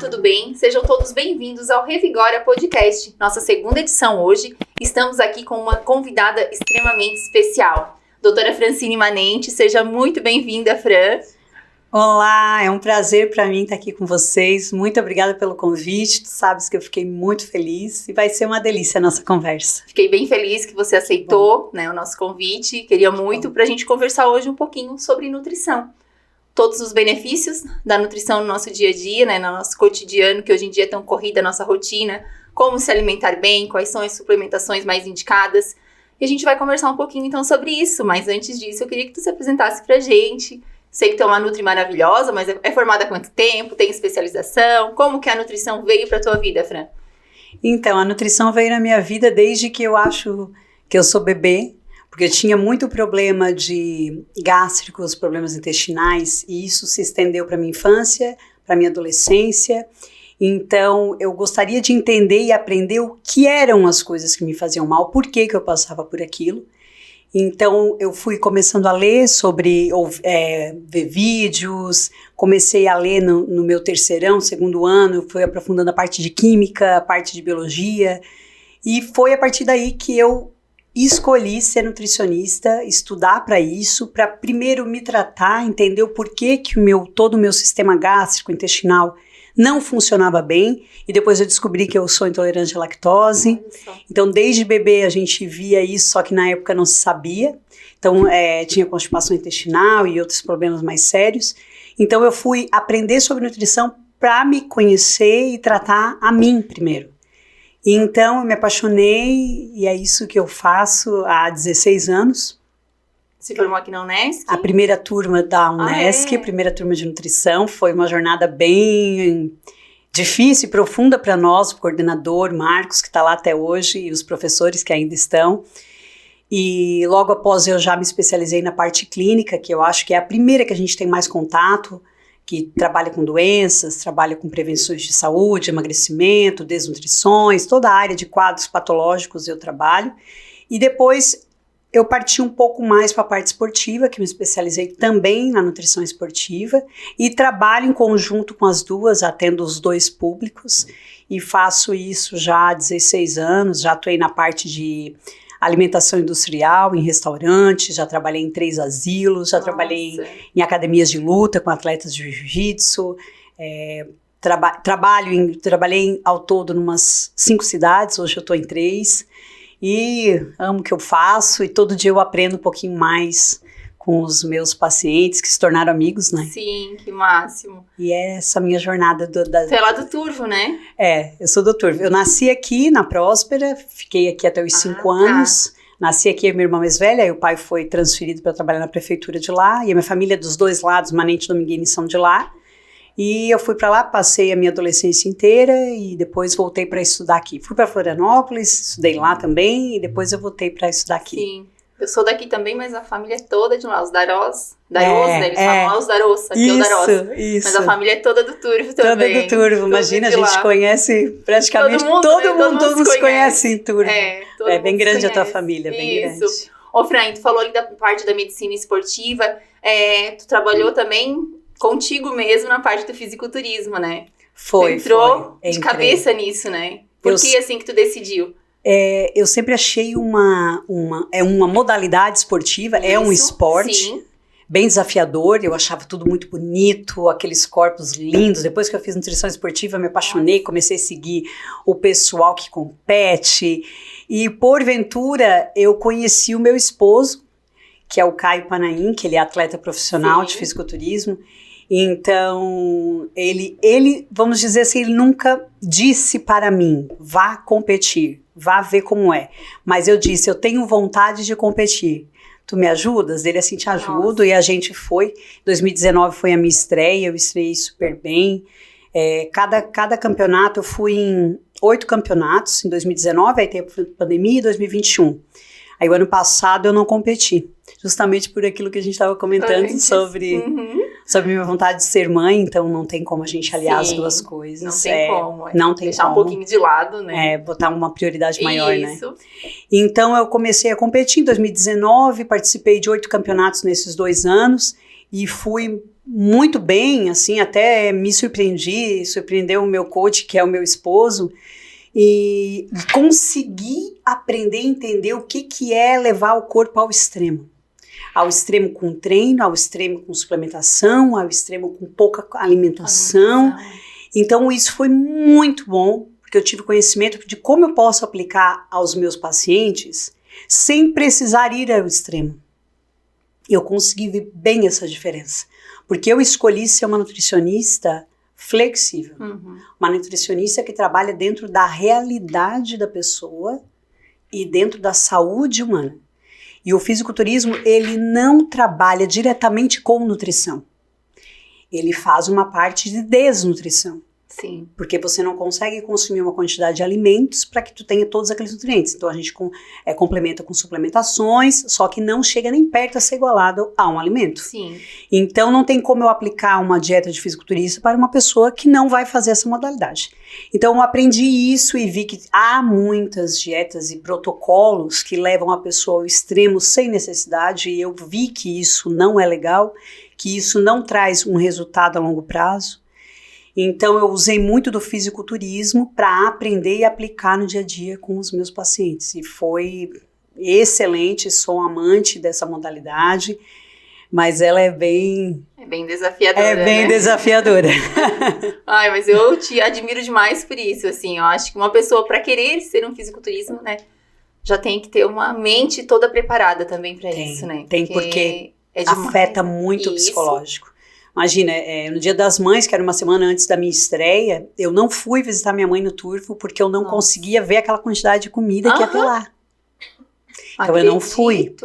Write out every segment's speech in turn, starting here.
tudo bem? Sejam todos bem-vindos ao Revigora Podcast, nossa segunda edição hoje. Estamos aqui com uma convidada extremamente especial, doutora Francine Manente. Seja muito bem-vinda, Fran. Olá, é um prazer para mim estar aqui com vocês. Muito obrigada pelo convite. Tu sabes que eu fiquei muito feliz e vai ser uma delícia a nossa conversa. Fiquei bem feliz que você aceitou, o nosso convite. Queria muito para a gente conversar hoje um pouquinho sobre nutrição. Todos os benefícios da nutrição no nosso dia a dia, no nosso cotidiano, que hoje em dia é tão corrida a nossa rotina, como se alimentar bem, quais são as suplementações mais indicadas. E a gente vai conversar um pouquinho então sobre isso, mas antes disso eu queria que tu se apresentasse pra gente. Sei que tu é uma nutri maravilhosa, mas é formada há quanto tempo? Tem especialização? Como que a nutrição veio pra tua vida, Fran? Então, a nutrição veio na minha vida desde que eu acho que eu sou bebê, porque eu tinha muito problema de gástricos, problemas intestinais, e isso se estendeu para minha infância, para minha adolescência. Então, eu gostaria de entender e aprender o que eram as coisas que me faziam mal, por que eu passava por aquilo. Então, eu fui começando a ler sobre, ver vídeos, comecei a ler no meu terceirão, segundo ano, fui aprofundando a parte de química, a parte de biologia, e foi a partir daí que eu escolhi ser nutricionista, estudar para isso, para primeiro me tratar, entender o porquê que todo o meu sistema gástrico, intestinal, não funcionava bem, e depois eu descobri que eu sou intolerante à lactose. Então desde bebê a gente via isso, só que na época não se sabia, então tinha constipação intestinal e outros problemas mais sérios. Então eu fui aprender sobre nutrição para me conhecer e tratar a mim primeiro. Então eu me apaixonei e é isso que eu faço há 16 anos. Se formou aqui na Unesc? A primeira turma da Unesc, a primeira turma de nutrição, foi uma jornada bem difícil e profunda para nós, o coordenador Marcos, que está lá até hoje, e os professores que ainda estão. E logo após eu já me especializei na parte clínica, que eu acho que é a primeira que a gente tem mais contato, que trabalha com doenças, trabalha com prevenções de saúde, emagrecimento, desnutrições, toda a área de quadros patológicos eu trabalho. E depois eu parti um pouco mais para a parte esportiva, que me especializei também na nutrição esportiva, e trabalho em conjunto com as duas, atendo os dois públicos, e faço isso já há 16 anos, já atuei na parte de alimentação industrial, em restaurantes, já trabalhei em 3 asilos, já trabalhei em academias de luta com atletas de jiu-jitsu, trabalhei ao todo em umas 5 cidades, hoje eu estou em 3, e amo o que eu faço e todo dia eu aprendo um pouquinho mais com os meus pacientes que se tornaram amigos, né? Sim, que máximo. E é essa minha jornada Você é lá do Turvo, né? Eu sou do Turvo. Eu nasci aqui na Próspera, fiquei aqui até os 5 anos. Nasci aqui, a minha irmã mais velha, e o pai foi transferido para trabalhar na prefeitura de lá, e a minha família dos dois lados, Manente e Dominguini, são de lá. E eu fui para lá, passei a minha adolescência inteira e depois voltei para estudar aqui. Fui para Florianópolis, estudei lá também e depois eu voltei para estudar aqui. Sim, eu sou daqui também, mas a família é toda de lá, os Darós, eles falam os Daros, aqui é o Darós. Isso. Mas a família é toda do Turvo também. Toda do Turvo, imagina, a gente conhece praticamente todo mundo nos conhece em Turvo. É bem grande a tua família, bem grande. Ô Fran, tu falou ali da parte da medicina esportiva, tu trabalhou também contigo mesmo na parte do fisiculturismo, né? Foi. Tu entrou de cabeça nisso, né? Por que assim que tu decidiu? Eu sempre achei uma modalidade esportiva, é um esporte, sim, bem desafiador, eu achava tudo muito bonito, aqueles corpos lindos. Depois que eu fiz nutrição esportiva, eu me apaixonei, comecei a seguir o pessoal que compete, e porventura eu conheci o meu esposo, que é o Caio Panaim, que ele é atleta profissional, sim, de fisiculturismo. Então, ele, vamos dizer assim, ele nunca disse para mim, vá competir, vá ver como é. Mas eu disse, eu tenho vontade de competir. Tu me ajudas? Ele assim, te ajudo. Nossa. E a gente foi. 2019 foi a minha estreia, eu estreiei super bem. Cada campeonato, eu fui em 8 campeonatos, em 2019, aí teve a pandemia, e 2021. Aí o ano passado eu não competi, justamente por aquilo que a gente estava comentando sobre minha vontade de ser mãe, então não tem como a gente aliar, sim, as duas coisas. Não tem como. Não tem deixar como. Um pouquinho de lado, né? Botar uma prioridade maior, isso, né? Então eu comecei a competir em 2019, participei de 8 campeonatos nesses 2 anos. e fui muito bem, assim, até me surpreendeu o meu coach, que é o meu esposo, e consegui aprender a entender o que é levar o corpo ao extremo. Ao extremo com treino, ao extremo com suplementação, ao extremo com pouca alimentação. Então isso foi muito bom, porque eu tive conhecimento de como eu posso aplicar aos meus pacientes sem precisar ir ao extremo. Eu consegui ver bem essa diferença, porque eu escolhi ser uma nutricionista flexível, uma nutricionista que trabalha dentro da realidade da pessoa e dentro da saúde humana. E o fisiculturismo, ele não trabalha diretamente com nutrição. Ele faz uma parte de desnutrição. Sim. Porque você não consegue consumir uma quantidade de alimentos para que tu tenha todos aqueles nutrientes. Então a gente complementa com suplementações, só que não chega nem perto a ser igualado a um alimento. Sim. Então não tem como eu aplicar uma dieta de fisiculturista para uma pessoa que não vai fazer essa modalidade. Então eu aprendi isso e vi que há muitas dietas e protocolos que levam a pessoa ao extremo sem necessidade, e eu vi que isso não é legal, que isso não traz um resultado a longo prazo. Então eu usei muito do fisiculturismo para aprender e aplicar no dia a dia com os meus pacientes. E foi excelente, sou amante dessa modalidade, mas ela é bem... É bem desafiadora, É bem desafiadora. Ai, mas eu te admiro demais por isso, assim. Eu acho que uma pessoa, para querer ser um fisiculturismo, né, já tem que ter uma mente toda preparada também para isso, né? Tem, porque afeta muito o psicológico. Imagina, no Dia das Mães, que era uma semana antes da minha estreia, eu não fui visitar minha mãe no Turfo porque eu não conseguia ver aquela quantidade de comida que ia ter lá. Então eu não fui.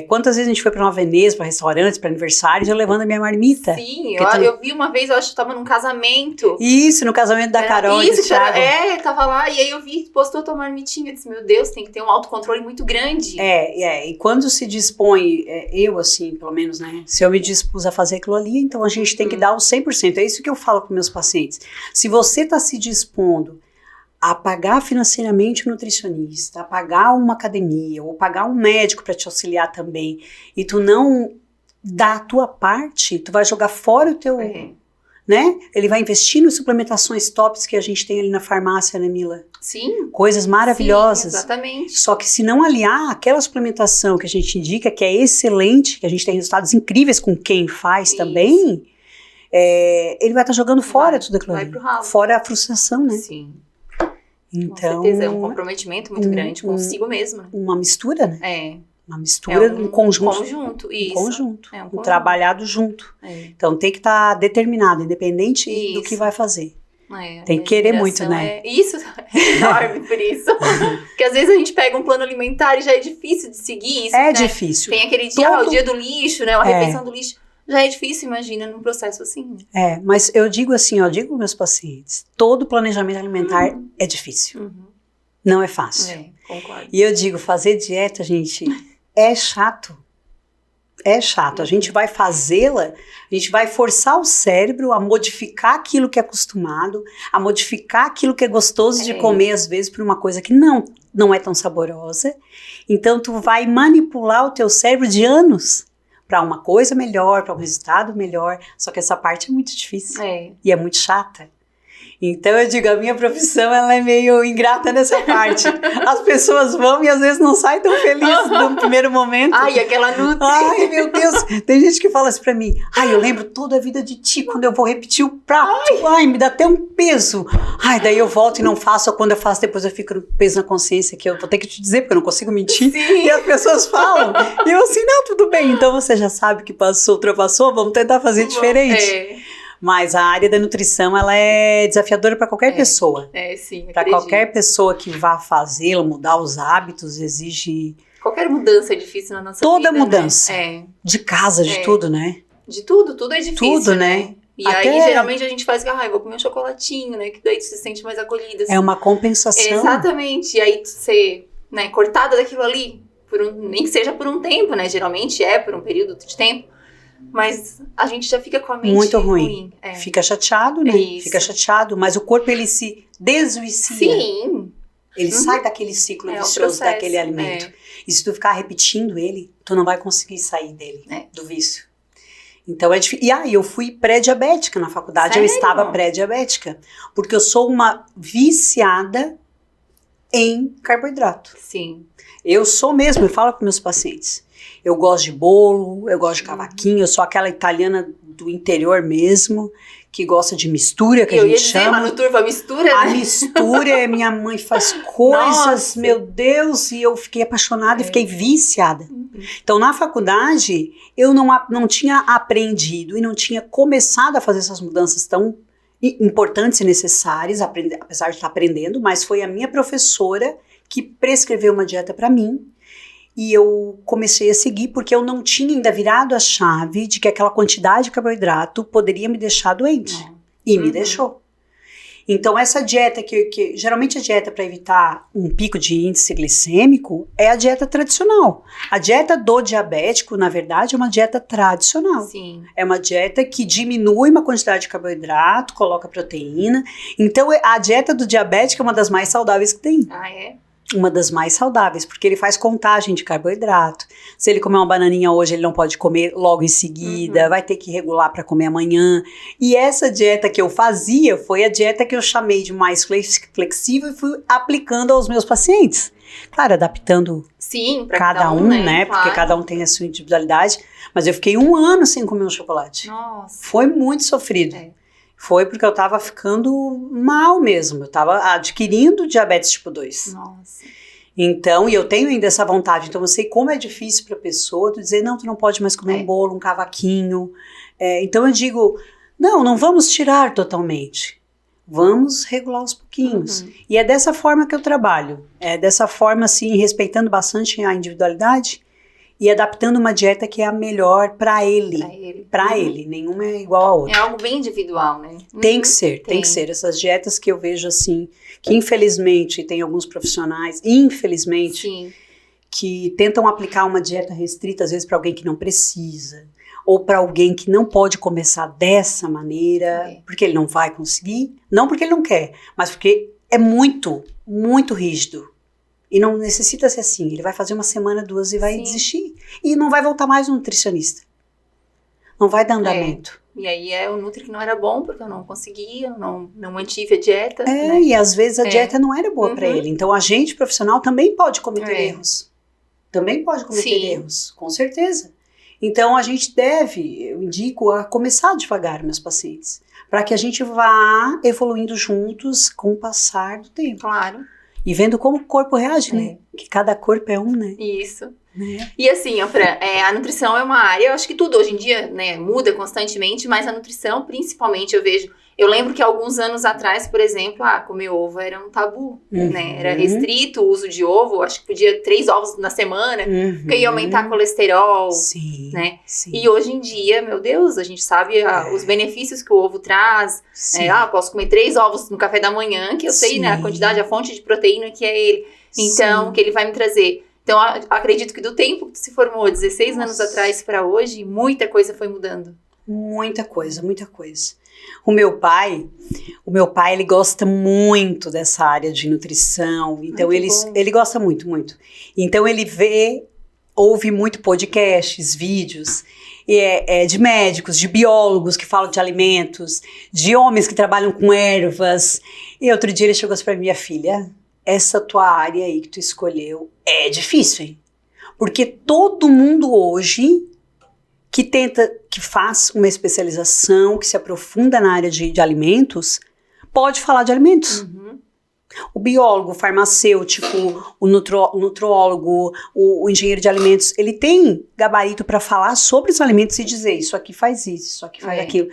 Quantas vezes a gente foi para Nova Veneza, para restaurantes, para aniversários, eu levando a minha marmita? Sim, eu vi uma vez, eu acho que tava num casamento. Isso, no casamento da Carol e do Thiago. Tava lá, e aí eu vi, postou tua marmitinha, eu disse, meu Deus, tem que ter um autocontrole muito grande. E quando se dispõe, eu assim, pelo menos, né, se eu me dispus a fazer aquilo ali, então a gente tem que dar o 100%, é isso que eu falo para meus pacientes. Se você tá se dispondo a pagar financeiramente um nutricionista, a pagar uma academia, ou pagar um médico para te auxiliar também, e tu não dá a tua parte, tu vai jogar fora o teu, né? Ele vai investir em suplementações tops que a gente tem ali na farmácia, né, Mila? Sim. Coisas maravilhosas. Sim, exatamente. Só que se não aliar aquela suplementação que a gente indica, que é excelente, que a gente tem resultados incríveis com quem faz também, ele vai estar jogando fora tudo aquilo ali. Fora a frustração, né? Sim. Então, com certeza, é um comprometimento muito grande consigo mesmo. Uma mistura, né? Uma mistura, um conjunto. Isso. Um conjunto. Um trabalhado junto. Então tem que estar determinado, independente do que vai fazer. Tem que querer muito, né? Isso é enorme por isso. Porque às vezes a gente pega um plano alimentar e já é difícil de seguir isso. Difícil. Tem aquele dia, o dia do lixo, né? A refeição do lixo. Já é difícil, imagina, num processo assim. Mas eu digo assim, eu digo para meus pacientes, todo planejamento alimentar é difícil. Não é fácil. Concordo. E eu digo, fazer dieta, gente, é chato. É chato. A gente vai fazê-la, a gente vai forçar o cérebro a modificar aquilo que é acostumado, a modificar aquilo que é gostoso de comer, às vezes, por uma coisa que não é tão saborosa. Então, tu vai manipular o teu cérebro de anos para uma coisa melhor, para um resultado melhor, só que essa parte é muito difícil e é muito chata. Então eu digo, a minha profissão ela é meio ingrata nessa parte. As pessoas vão e às vezes não saem tão felizes no primeiro momento. Ai, aquela nutri. Ai, meu Deus. Tem gente que fala assim pra mim, eu lembro toda a vida de ti, quando eu vou repetir o prato. Ai, me dá até um peso. Ai, daí eu volto e não faço, ou quando eu faço, depois eu fico com peso na consciência, que eu vou ter que te dizer, porque eu não consigo mentir. Sim. E as pessoas falam. E eu assim, não, tudo bem. Então você já sabe que ultrapassou, vamos tentar fazer diferente. Mas a área da nutrição, ela é desafiadora para qualquer pessoa. Sim. Para qualquer pessoa que vá fazê-la, mudar os hábitos, exige... Qualquer mudança é difícil na nossa vida, Toda mudança. Né? De casa, de tudo, né? De tudo é difícil, tudo, né? E aí, geralmente, a gente faz que, vou comer um chocolatinho, né? Que daí tu se sente mais acolhida. Assim. É uma compensação. Exatamente. E aí, tu ser cortada daquilo ali, nem que seja por um tempo, né? Geralmente por um período de tempo. Mas a gente já fica com a mente muito ruim. Fica chateado, né? Fica chateado, mas o corpo, ele se desvicia. Sim. Ele sai daquele ciclo vicioso daquele alimento. E se tu ficar repetindo ele, tu não vai conseguir sair dele, do vício. Então é difícil. E aí eu fui pré-diabética na faculdade. Sério? Eu estava pré-diabética. Porque eu sou uma viciada em carboidrato. Sim. Eu sou mesmo, eu falo para meus pacientes. Eu gosto de bolo, eu gosto de cavaquinho, eu sou aquela italiana do interior mesmo, que gosta de mistura, que a gente chama. Manu Turva, mistura, A né? mistura, minha mãe faz coisas, Nossa. meu Deus, e eu fiquei apaixonada e fiquei viciada. Então, na faculdade, eu não tinha aprendido e não tinha começado a fazer essas mudanças tão importantes e necessárias, apesar de estar aprendendo, mas foi a minha professora que prescreveu uma dieta para mim. E eu comecei a seguir porque eu não tinha ainda virado a chave de que aquela quantidade de carboidrato poderia me deixar doente. E me deixou. Então essa dieta que geralmente a dieta para evitar um pico de índice glicêmico é a dieta tradicional. A dieta do diabético, na verdade, é uma dieta tradicional. Sim. É uma dieta que diminui uma quantidade de carboidrato, coloca proteína. Então a dieta do diabético é uma das mais saudáveis que tem. Ah, é? Uma das mais saudáveis, porque ele faz contagem de carboidrato. Se ele comer uma bananinha hoje, ele não pode comer logo em seguida, vai ter que regular para comer amanhã. E essa dieta que eu fazia foi a dieta que eu chamei de mais flexível e fui aplicando aos meus pacientes. Claro, adaptando Sim, para cada um, né? Claro. Porque cada um tem a sua individualidade. Mas eu fiquei 1 ano sem comer um chocolate. Nossa. Foi muito sofrido. É. Foi porque eu tava ficando mal mesmo. Eu tava adquirindo diabetes tipo 2. Nossa. Então, e eu tenho ainda essa vontade. Então, eu sei como é difícil pra pessoa tu dizer, não, tu não pode mais comer um bolo, um cavaquinho. Então, eu digo, não vamos tirar totalmente. Vamos regular aos pouquinhos. E é dessa forma que eu trabalho. É dessa forma, assim, respeitando bastante a individualidade e adaptando uma dieta que é a melhor para ele. Para ele. Nenhuma é igual a outra. É algo bem individual, né? Tem que ser, tem que ser. Essas dietas que eu vejo assim, que infelizmente tem alguns profissionais, infelizmente, Sim. que tentam aplicar uma dieta restrita, às vezes para alguém que não precisa, ou para alguém que não pode começar dessa maneira, porque ele não vai conseguir, não porque ele não quer, mas porque é muito, muito rígido. E não necessita ser assim. Ele vai fazer 1 semana, 2 e vai desistir. E não vai voltar mais no nutricionista. Não vai dar andamento. E aí é o Nutri que não era bom, porque eu não conseguia, não mantive a dieta. E às vezes a dieta não era boa para ele. Então a gente profissional também pode cometer erros. Também pode cometer erros, com certeza. Então a gente deve, eu indico, a começar devagar meus pacientes. Para que a gente vá evoluindo juntos com o passar do tempo. Claro. E vendo como o corpo reage, né? Que cada corpo é um, né? Isso. Né? E assim, Fran, a nutrição é uma área, eu acho que tudo hoje em dia, né, muda constantemente, mas a nutrição, principalmente, eu lembro que alguns anos atrás, por exemplo, comer ovo era um tabu, né? Era restrito o uso de ovo, acho que podia 3 ovos na semana, porque ia aumentar colesterol, né? Sim. E hoje em dia, meu Deus, a gente sabe os benefícios que o ovo traz. Posso comer 3 ovos no café da manhã, que eu sei, né, a quantidade, a fonte de proteína que é ele. Então, que ele vai me trazer. Então, acredito que do tempo que tu se formou, 16 anos atrás para hoje, muita coisa foi mudando. Muita coisa, muita coisa. O meu pai, ele gosta muito dessa área de nutrição, então ele gosta muito, muito. Então ele ouve muito podcasts, vídeos, de médicos, de biólogos que falam de alimentos, de homens que trabalham com ervas. E outro dia ele chegou assim para minha filha, essa tua área aí que tu escolheu é difícil, hein? Porque todo mundo hoje que faz uma especialização, que se aprofunda na área de alimentos, pode falar de alimentos. O biólogo, o farmacêutico, o nutrólogo, o engenheiro de alimentos, ele tem gabarito para falar sobre os alimentos e dizer, isso aqui faz isso aqui faz aquilo.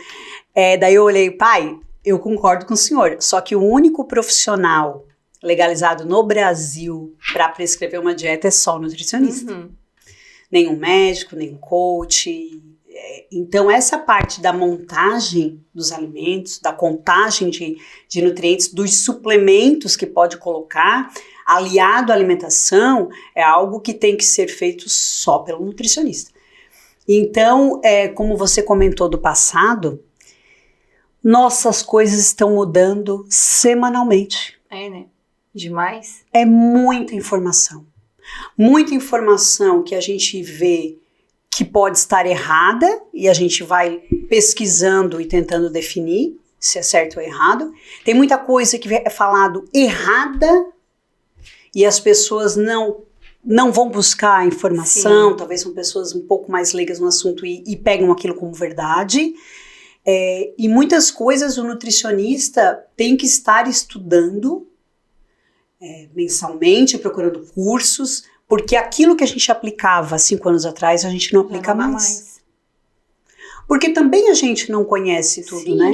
Daí eu olhei, pai, eu concordo com o senhor, só que o único profissional legalizado no Brasil para prescrever uma dieta é só o nutricionista. Nenhum médico, nenhum coach. Então, essa parte da montagem dos alimentos, da contagem de nutrientes, dos suplementos que pode colocar, aliado à alimentação, é algo que tem que ser feito só pelo nutricionista. Então, como você comentou do passado, nossas coisas estão mudando semanalmente. Né? Demais. É muita informação. Muita informação que a gente vê que pode estar errada, e a gente vai pesquisando e tentando definir se é certo ou errado. Tem muita coisa que é falado errada e as pessoas não vão buscar a informação. Sim. Talvez são pessoas um pouco mais leigas no assunto e pegam aquilo como verdade. E muitas coisas o nutricionista tem que estar estudando mensalmente, procurando cursos, porque aquilo que a gente aplicava 5 anos atrás, a gente não aplica mais. Porque também a gente não conhece tudo, sim, né?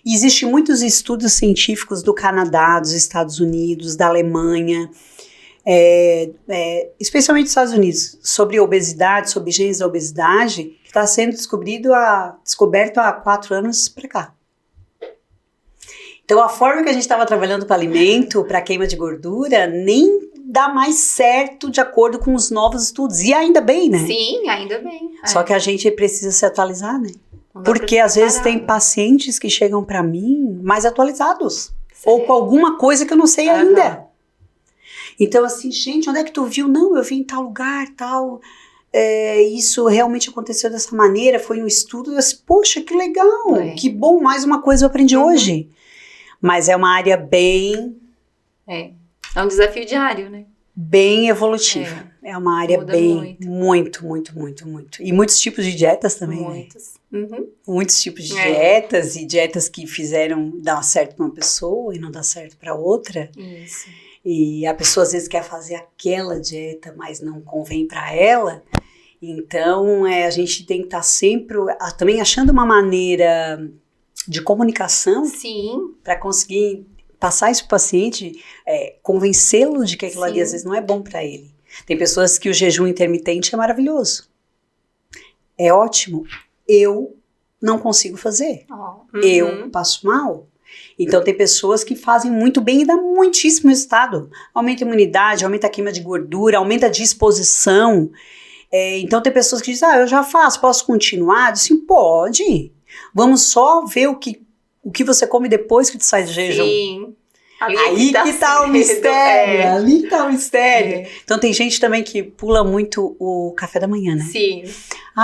E existem muitos estudos científicos do Canadá, dos Estados Unidos, da Alemanha, especialmente dos Estados Unidos, sobre obesidade, sobre genes da obesidade, que está sendo descoberto há 4 anos para cá. Então, a forma que a gente estava trabalhando com alimento para queima de gordura nem dá mais certo de acordo com os novos estudos. E ainda bem, né? Sim, ainda bem. Só que a gente precisa se atualizar, né? Porque às vezes tem pacientes que chegam para mim mais atualizados. Ou com alguma coisa que eu não sei ainda. Então, assim, gente, onde é que tu viu? Não, eu vi em tal lugar, tal. Isso realmente aconteceu dessa maneira, foi um estudo. Eu disse, poxa, que legal, que bom, mais uma coisa eu aprendi hoje. Mas é uma área bem... É um desafio diário, né? Bem evolutiva. É uma área muda bem, muito. E muitos tipos de dietas também, muitos. Né? Uhum. Muitos tipos de dietas, e dietas que fizeram dar certo para uma pessoa e não dar certo para outra. Isso. E a pessoa às vezes quer fazer aquela dieta, mas não convém para ela. Então, a gente tem que estar sempre também achando uma maneira de comunicação para conseguir passar isso para o paciente, convencê-lo de que aquilo ali às vezes não é bom para ele. Tem pessoas que o jejum intermitente é maravilhoso. É ótimo. Eu não consigo fazer. Eu passo mal. Então tem pessoas que fazem muito bem e dá muitíssimo resultado. Aumenta a imunidade, aumenta a queima de gordura, aumenta a disposição. Então tem pessoas que dizem, eu já faço, posso continuar? Eu disse, pode. Vamos só ver o que você come depois que tu sai do jejum. Sim. Aí que tá o mistério. Ali que tá o mistério. Então tem gente também que pula muito o café da manhã, né? Sim.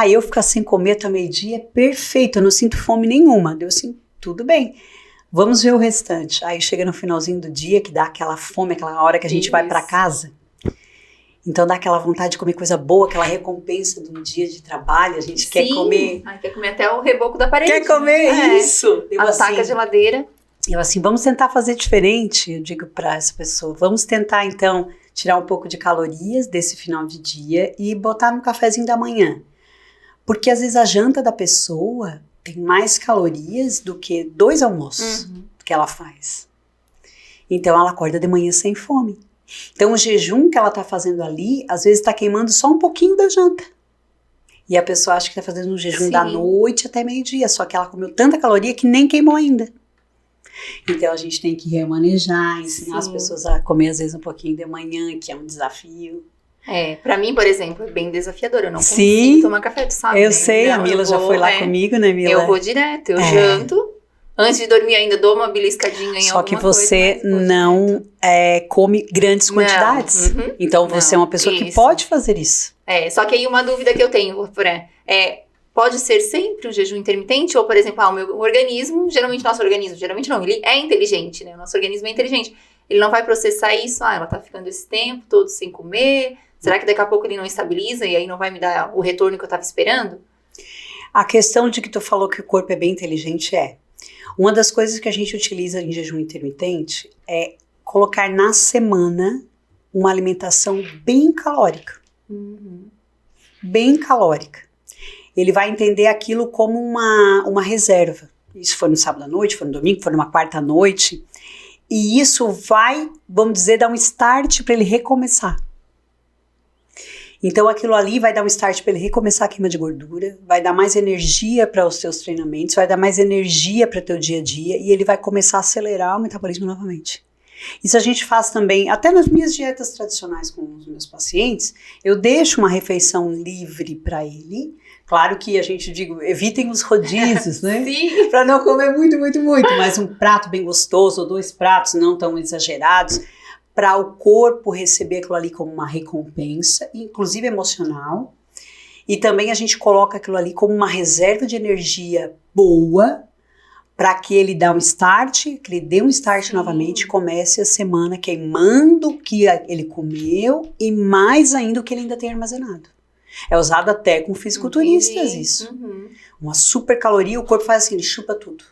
Eu ficar sem comer até meio-dia é perfeito, eu não sinto fome nenhuma. Deu assim, tudo bem. Vamos ver o restante. Aí chega no finalzinho do dia, que dá aquela fome, aquela hora que a gente vai pra casa. Então dá aquela vontade de comer coisa boa, aquela recompensa de um dia de trabalho, a gente quer comer. Quer comer até o reboco da parede. Quer comer isso. Ataca a geladeira. Eu assim, vamos tentar fazer diferente, eu digo para essa pessoa. Vamos tentar então tirar um pouco de calorias desse final de dia e botar no cafezinho da manhã. Porque às vezes a janta da pessoa tem mais calorias do que 2 almoços que ela faz. Então ela acorda de manhã sem fome. Então o jejum que ela está fazendo ali, às vezes está queimando só um pouquinho da janta. E a pessoa acha que está fazendo um jejum da noite até meio-dia, só que ela comeu tanta caloria que nem queimou ainda. Então a gente tem que remanejar, ensinar as pessoas a comer às vezes um pouquinho de manhã, que é um desafio. Pra mim, por exemplo, é bem desafiador, eu não consigo tomar café, tu sabe? Eu sei, a Mila já foi lá comigo, né, Mila? Eu vou direto, eu janto. Antes de dormir ainda dou uma beliscadinha em alguma coisa. Só que você não come grandes quantidades. Então você é uma pessoa que pode fazer isso. Só que aí uma dúvida que eu tenho, pode ser sempre um jejum intermitente? Ou, por exemplo, o meu organismo, geralmente não, ele é inteligente, né? O nosso organismo é inteligente. Ele não vai processar isso, ela tá ficando esse tempo todo sem comer. Será que daqui a pouco ele não estabiliza e aí não vai me dar o retorno que eu tava esperando? A questão de que tu falou que o corpo é bem inteligente uma das coisas que a gente utiliza em jejum intermitente é colocar na semana uma alimentação bem calórica. Bem calórica. Ele vai entender aquilo como uma reserva. Isso foi no sábado à noite, foi no domingo, foi numa quarta à noite. E isso vai, vamos dizer, dar um start para ele recomeçar. Então aquilo ali vai dar um start para ele recomeçar a queima de gordura, vai dar mais energia para os seus treinamentos, vai dar mais energia para o teu dia a dia e ele vai começar a acelerar o metabolismo novamente. Isso a gente faz também, até nas minhas dietas tradicionais com os meus pacientes, eu deixo uma refeição livre para ele. Claro que a gente evitem os rodízios, né? Sim. Para não comer muito, mas um prato bem gostoso ou 2 pratos não tão exagerados, para o corpo receber aquilo ali como uma recompensa, inclusive emocional, E também a gente coloca aquilo ali como uma reserva de energia boa para que ele dê um start, que ele dê um start novamente e comece a semana queimando o que ele comeu e mais ainda o que ele ainda tem armazenado. É usado até com fisiculturistas isso. Uma super caloria, o corpo faz assim, ele chupa tudo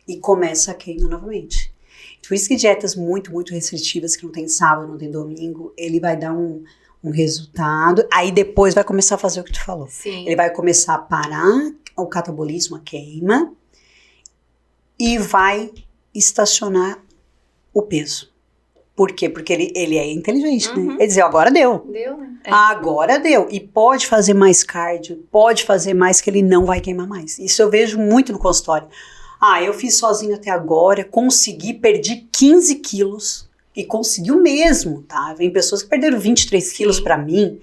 e começa a queimar novamente. Por isso que dietas muito, muito restritivas, que não tem sábado, não tem domingo, ele vai dar um resultado, aí depois vai começar a fazer o que tu falou. Sim. Ele vai começar a parar o catabolismo, a queima, e vai estacionar o peso. Por quê? Porque ele é inteligente, né? Ele diz, agora deu. Deu, né? Agora deu. E pode fazer mais cardio, pode fazer mais que ele não vai queimar mais. Isso eu vejo muito no consultório. Eu fiz sozinho até agora, consegui, perdi 15 quilos. E conseguiu mesmo, tá? Vem pessoas que perderam 23 quilos pra mim,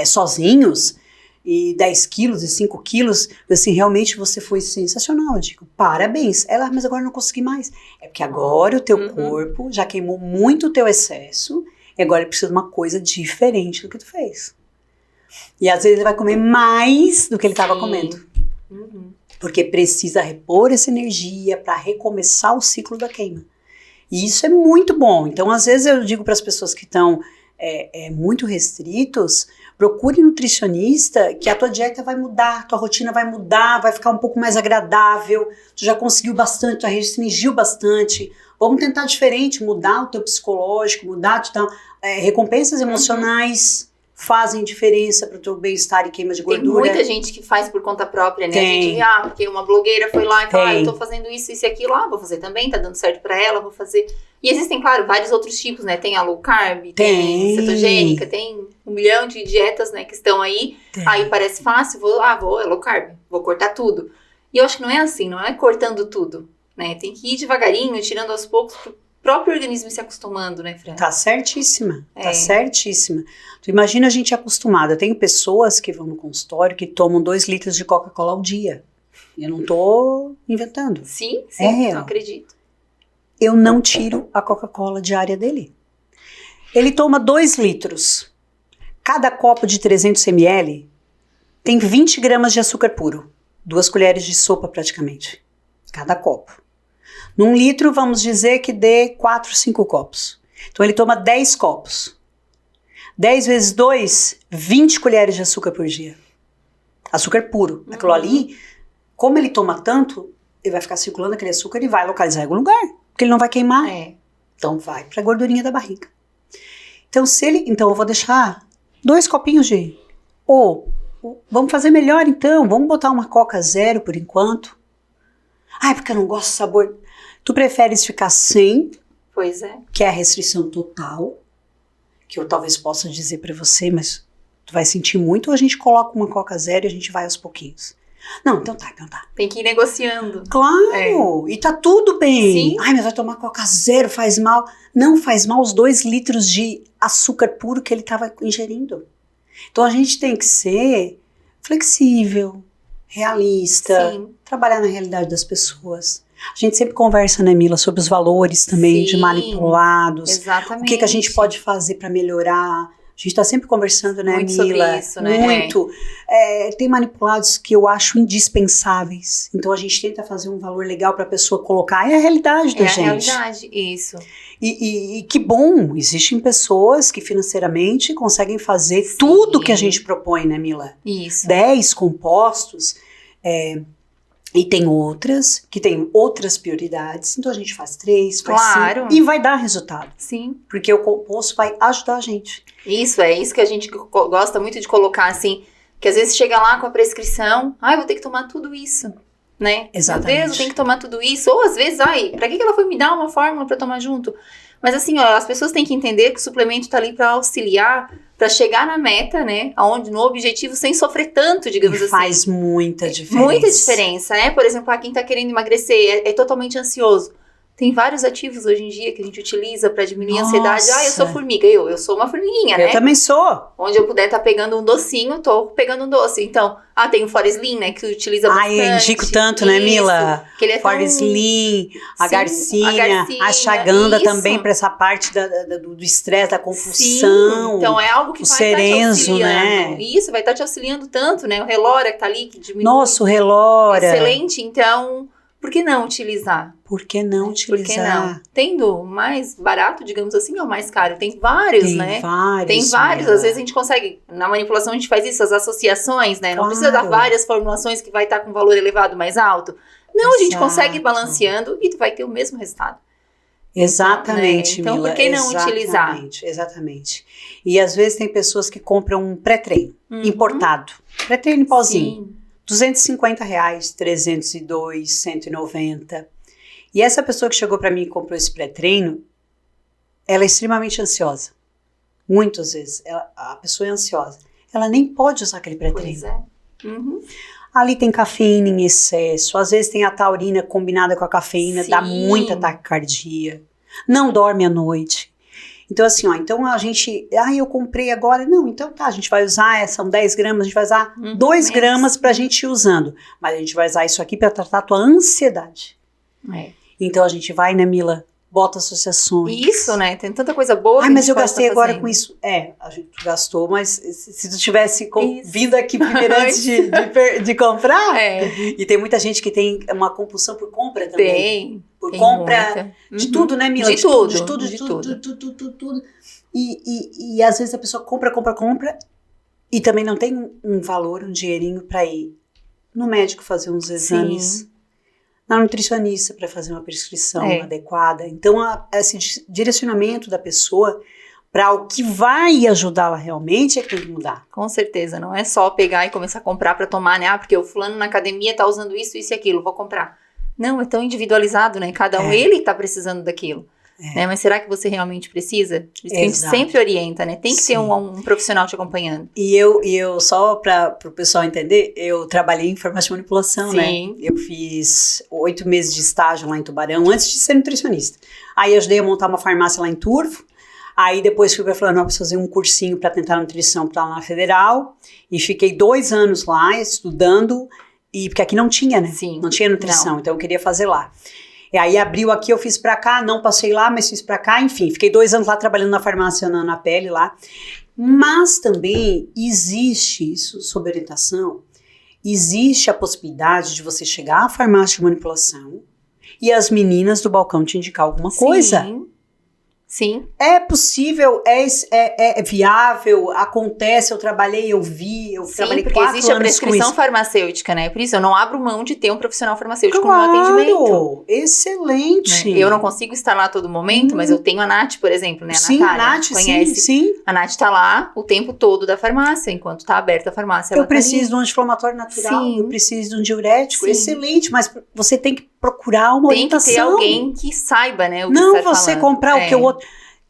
sozinhos, e 10 quilos e 5 quilos. Assim, realmente você foi sensacional. Eu digo, parabéns. Ela, mas agora eu não consegui mais. É porque agora o teu corpo já queimou muito o teu excesso, e agora ele precisa de uma coisa diferente do que tu fez. E às vezes ele vai comer mais do que ele estava comendo. Porque precisa repor essa energia para recomeçar o ciclo da queima. E isso é muito bom. Então, às vezes eu digo para as pessoas que estão muito restritos, procure nutricionista, que a tua dieta vai mudar, a tua rotina vai mudar, vai ficar um pouco mais agradável, tu já conseguiu bastante, tu já restringiu bastante, vamos tentar diferente, mudar o teu psicológico, mudar, te dar recompensas emocionais, fazem diferença para o teu bem-estar e queima de gordura. Tem muita gente que faz por conta própria, né? Tem. A gente vê, porque uma blogueira foi lá e falou, eu tô fazendo isso e aquilo, vou fazer também, tá dando certo pra ela, vou fazer. E existem, claro, vários outros tipos, né? Tem a low carb, tem cetogênica, tem 1 milhão de dietas, né, que estão aí. Aí parece fácil, é low carb, vou cortar tudo. E eu acho que não é assim, não é cortando tudo, né? Tem que ir devagarinho, tirando aos poucos, pro próprio organismo se acostumando, né, Fran? Tá certíssima, tá certíssima. Tu imagina a gente acostumada. Eu tenho pessoas que vão no consultório que tomam 2 litros de Coca-Cola ao dia. Eu não tô inventando. Sim, real. Não acredito. Eu não tiro a Coca-Cola diária dele. Ele toma 2 litros. Cada copo de 300 ml tem 20 gramas de açúcar puro. 2 colheres de sopa praticamente. Cada copo. Num litro, vamos dizer que dê 4, 5 copos. Então ele toma 10 copos. 10 vezes 2, 20 colheres de açúcar por dia. Açúcar puro. Aquilo ali, como ele toma tanto, ele vai ficar circulando aquele açúcar e vai localizar em algum lugar. Porque ele não vai queimar. Então vai para a gordurinha da barriga. Então eu vou deixar 2 copinhos de... vamos fazer melhor então. Vamos botar uma Coca zero por enquanto. Porque eu não gosto do sabor. Tu preferes ficar sem, Pois é. que é a restrição total, que eu talvez possa dizer pra você, mas tu vai sentir muito, ou a gente coloca uma Coca zero e a gente vai aos pouquinhos. Não, então tá. Tem que ir negociando. Claro, e tá tudo bem. Sim. Mas vai tomar Coca zero, faz mal. Não faz mal os 2 litros de açúcar puro que ele tava ingerindo. Então a gente tem que ser flexível, realista, trabalhar na realidade das pessoas. A gente sempre conversa, né, Mila, sobre os valores também de manipulados. Exatamente. O que a gente pode fazer para melhorar. A gente tá sempre conversando, né, muito Mila? Sobre isso, né? Muito. Tem manipulados que eu acho indispensáveis. Então a gente tenta fazer um valor legal para a pessoa colocar. É a realidade da gente. É a realidade, isso. E que bom, existem pessoas que financeiramente conseguem fazer tudo que a gente propõe, né, Mila? Isso. 10 compostos, e tem outras que têm outras prioridades, então a gente faz 3, faz 5 e vai dar resultado. Sim. Porque o composto vai ajudar a gente. Isso, é isso que a gente gosta muito de colocar, assim, que às vezes chega lá com a prescrição, eu vou ter que tomar tudo isso, né? Exatamente. Meu Deus, eu tenho que tomar tudo isso, ou às vezes, pra que ela foi me dar uma fórmula pra tomar junto? Mas assim, as pessoas têm que entender que o suplemento tá ali pra auxiliar, pra chegar na meta, né, no objetivo, sem sofrer tanto, digamos assim. Faz muita diferença. Muita diferença, né? Por exemplo, quem tá querendo emagrecer é totalmente ansioso. Tem vários ativos hoje em dia que a gente utiliza para diminuir a ansiedade. Eu sou formiga. Eu sou uma formiguinha, né? Eu também sou. Onde eu puder estar pegando um docinho, tô pegando um doce. Então, tem o Foreslim, né? Que utiliza bastante. Eu indico tanto, né, Mila? Que ele é Foreslim, a Garcinha, a Ashwagandha também para essa parte do estresse, da compulsão. Sim, então é algo que vai estar te auxiliando. Né? Isso, vai estar te auxiliando tanto, né? O Relora que tá ali, que diminui. Nossa, o Relora. Excelente, então... Por que não utilizar? Por que não utilizar? Por que não? Tendo mais barato, digamos assim, ou mais caro? Tem vários, né? Tem vários. Às vezes a gente consegue, na manipulação a gente faz isso, as associações, né? Não precisa dar várias formulações que vai estar com valor elevado mais alto. Não, a gente consegue ir balanceando e tu vai ter o mesmo resultado. Exatamente, então, Mila. Por que não utilizar? Exatamente. E às vezes tem pessoas que compram um pré-treino importado. Pré-treino em pozinho. Sim. R$250, 302, 190. E essa pessoa que chegou para mim e comprou esse pré-treino, ela é extremamente ansiosa. Muitas vezes a pessoa é ansiosa. Ela nem pode usar aquele pré-treino. Pois é. Ali tem cafeína em excesso, às vezes tem a taurina combinada com a cafeína, dá muita taquicardia, não dorme à noite. Então assim, então a gente, eu comprei agora, não, então tá, a gente vai usar, são 10 gramas, a gente vai usar 2 gramas pra gente ir usando, mas a gente vai usar isso aqui pra tratar a tua ansiedade. Então a gente vai, né, Mila, bota associações. Isso, né, tem tanta coisa boa. Mas eu gastei agora com isso. A gente gastou, mas se tu tivesse vindo aqui primeiro antes de comprar, e tem muita gente que tem uma compulsão por compra também. Tem compra de tudo, né, Mila? De tudo. E às vezes a pessoa compra e também não tem um valor, um dinheirinho para ir no médico fazer uns exames, na nutricionista para fazer uma prescrição adequada. Então, esse direcionamento da pessoa para o que vai ajudá-la realmente é que tem que mudar. Com certeza, não é só pegar e começar a comprar para tomar, né? Porque o fulano na academia tá usando isso e aquilo, vou comprar. Não, é tão individualizado, né? Cada um, ele tá precisando daquilo. Né? Mas será que você realmente precisa? Isso que a gente sempre orienta, né? Tem que ter um profissional te acompanhando. E eu só para o pessoal entender, eu trabalhei em farmácia de manipulação, né? Eu fiz 8 meses de estágio lá em Tubarão, antes de ser nutricionista. Aí ajudei a montar uma farmácia lá em Turvo. Aí depois fui para Florianópolis fazer um cursinho para tentar nutrição para lá na Federal. E fiquei 2 anos lá estudando, porque aqui não tinha, né? Não tinha nutrição, então eu queria fazer lá. E aí abriu aqui, eu fiz pra cá, não passei lá, mas fiz pra cá, enfim, fiquei 2 anos lá trabalhando na farmácia na pele lá. Mas também existe isso, sob orientação, existe a possibilidade de você chegar à farmácia de manipulação e as meninas do balcão te indicar alguma coisa. Sim. É possível, é viável, acontece, eu trabalhei, eu vi, eu trabalhei 4 anos com isso. Porque existe a prescrição farmacêutica, né? Por isso eu não abro mão de ter um profissional farmacêutico no meu atendimento. Excelente. Né? Eu não consigo estar lá a todo momento, mas eu tenho a Nath, por exemplo, né? A Natália, a Nath, conhece. Sim. A Nath tá lá o tempo todo da farmácia, enquanto tá aberta a farmácia. Eu preciso de um anti-inflamatório natural, eu preciso de um diurético, excelente, mas você tem que procurar uma orientação. Tem que ter alguém que saiba, né, o que não está você falando. Comprar o que o outro...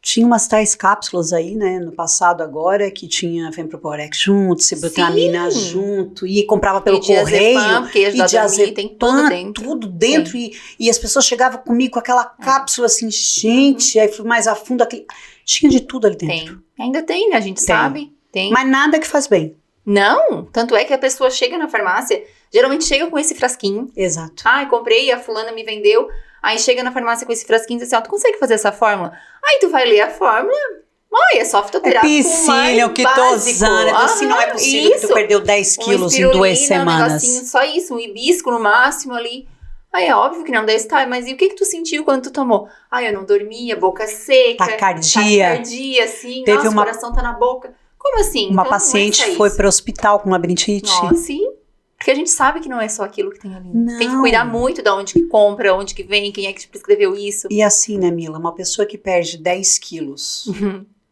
Tinha umas tais cápsulas aí, né, no passado agora, que tinha Femproporex junto, Cibutamina junto, e comprava pelo correio, e diazepam, tem tudo dentro, e as pessoas chegavam comigo com aquela cápsula assim, gente, aí fui mais a fundo, tinha de tudo ali dentro. Ainda tem, né, a gente sabe. Tem. Mas nada que faz bem. Não, tanto é que a pessoa chega na farmácia, geralmente chega com esse frasquinho. Exato. Comprei, a fulana me vendeu. Aí chega na farmácia com esse frasquinho e diz assim, tu consegue fazer essa fórmula? Aí tu vai ler a fórmula, é só fitoterápico Piscílio, que tô usando. Assim, não é possível que tu perdeu 10 quilos em 2 semanas. Só isso, um hibisco no máximo ali. Aí é óbvio que não dá estar, mas e o que tu sentiu quando tu tomou? Eu não dormia, boca seca. Taquicardia, assim, o coração tá na boca. Como assim? Uma paciente foi para o hospital com labirintite. Sim. Porque a gente sabe que não é só aquilo que tem ali. Não. Tem que cuidar muito de onde que compra, onde que vem, quem é que te prescreveu isso. E assim, né, Mila? Uma pessoa que perde 10 quilos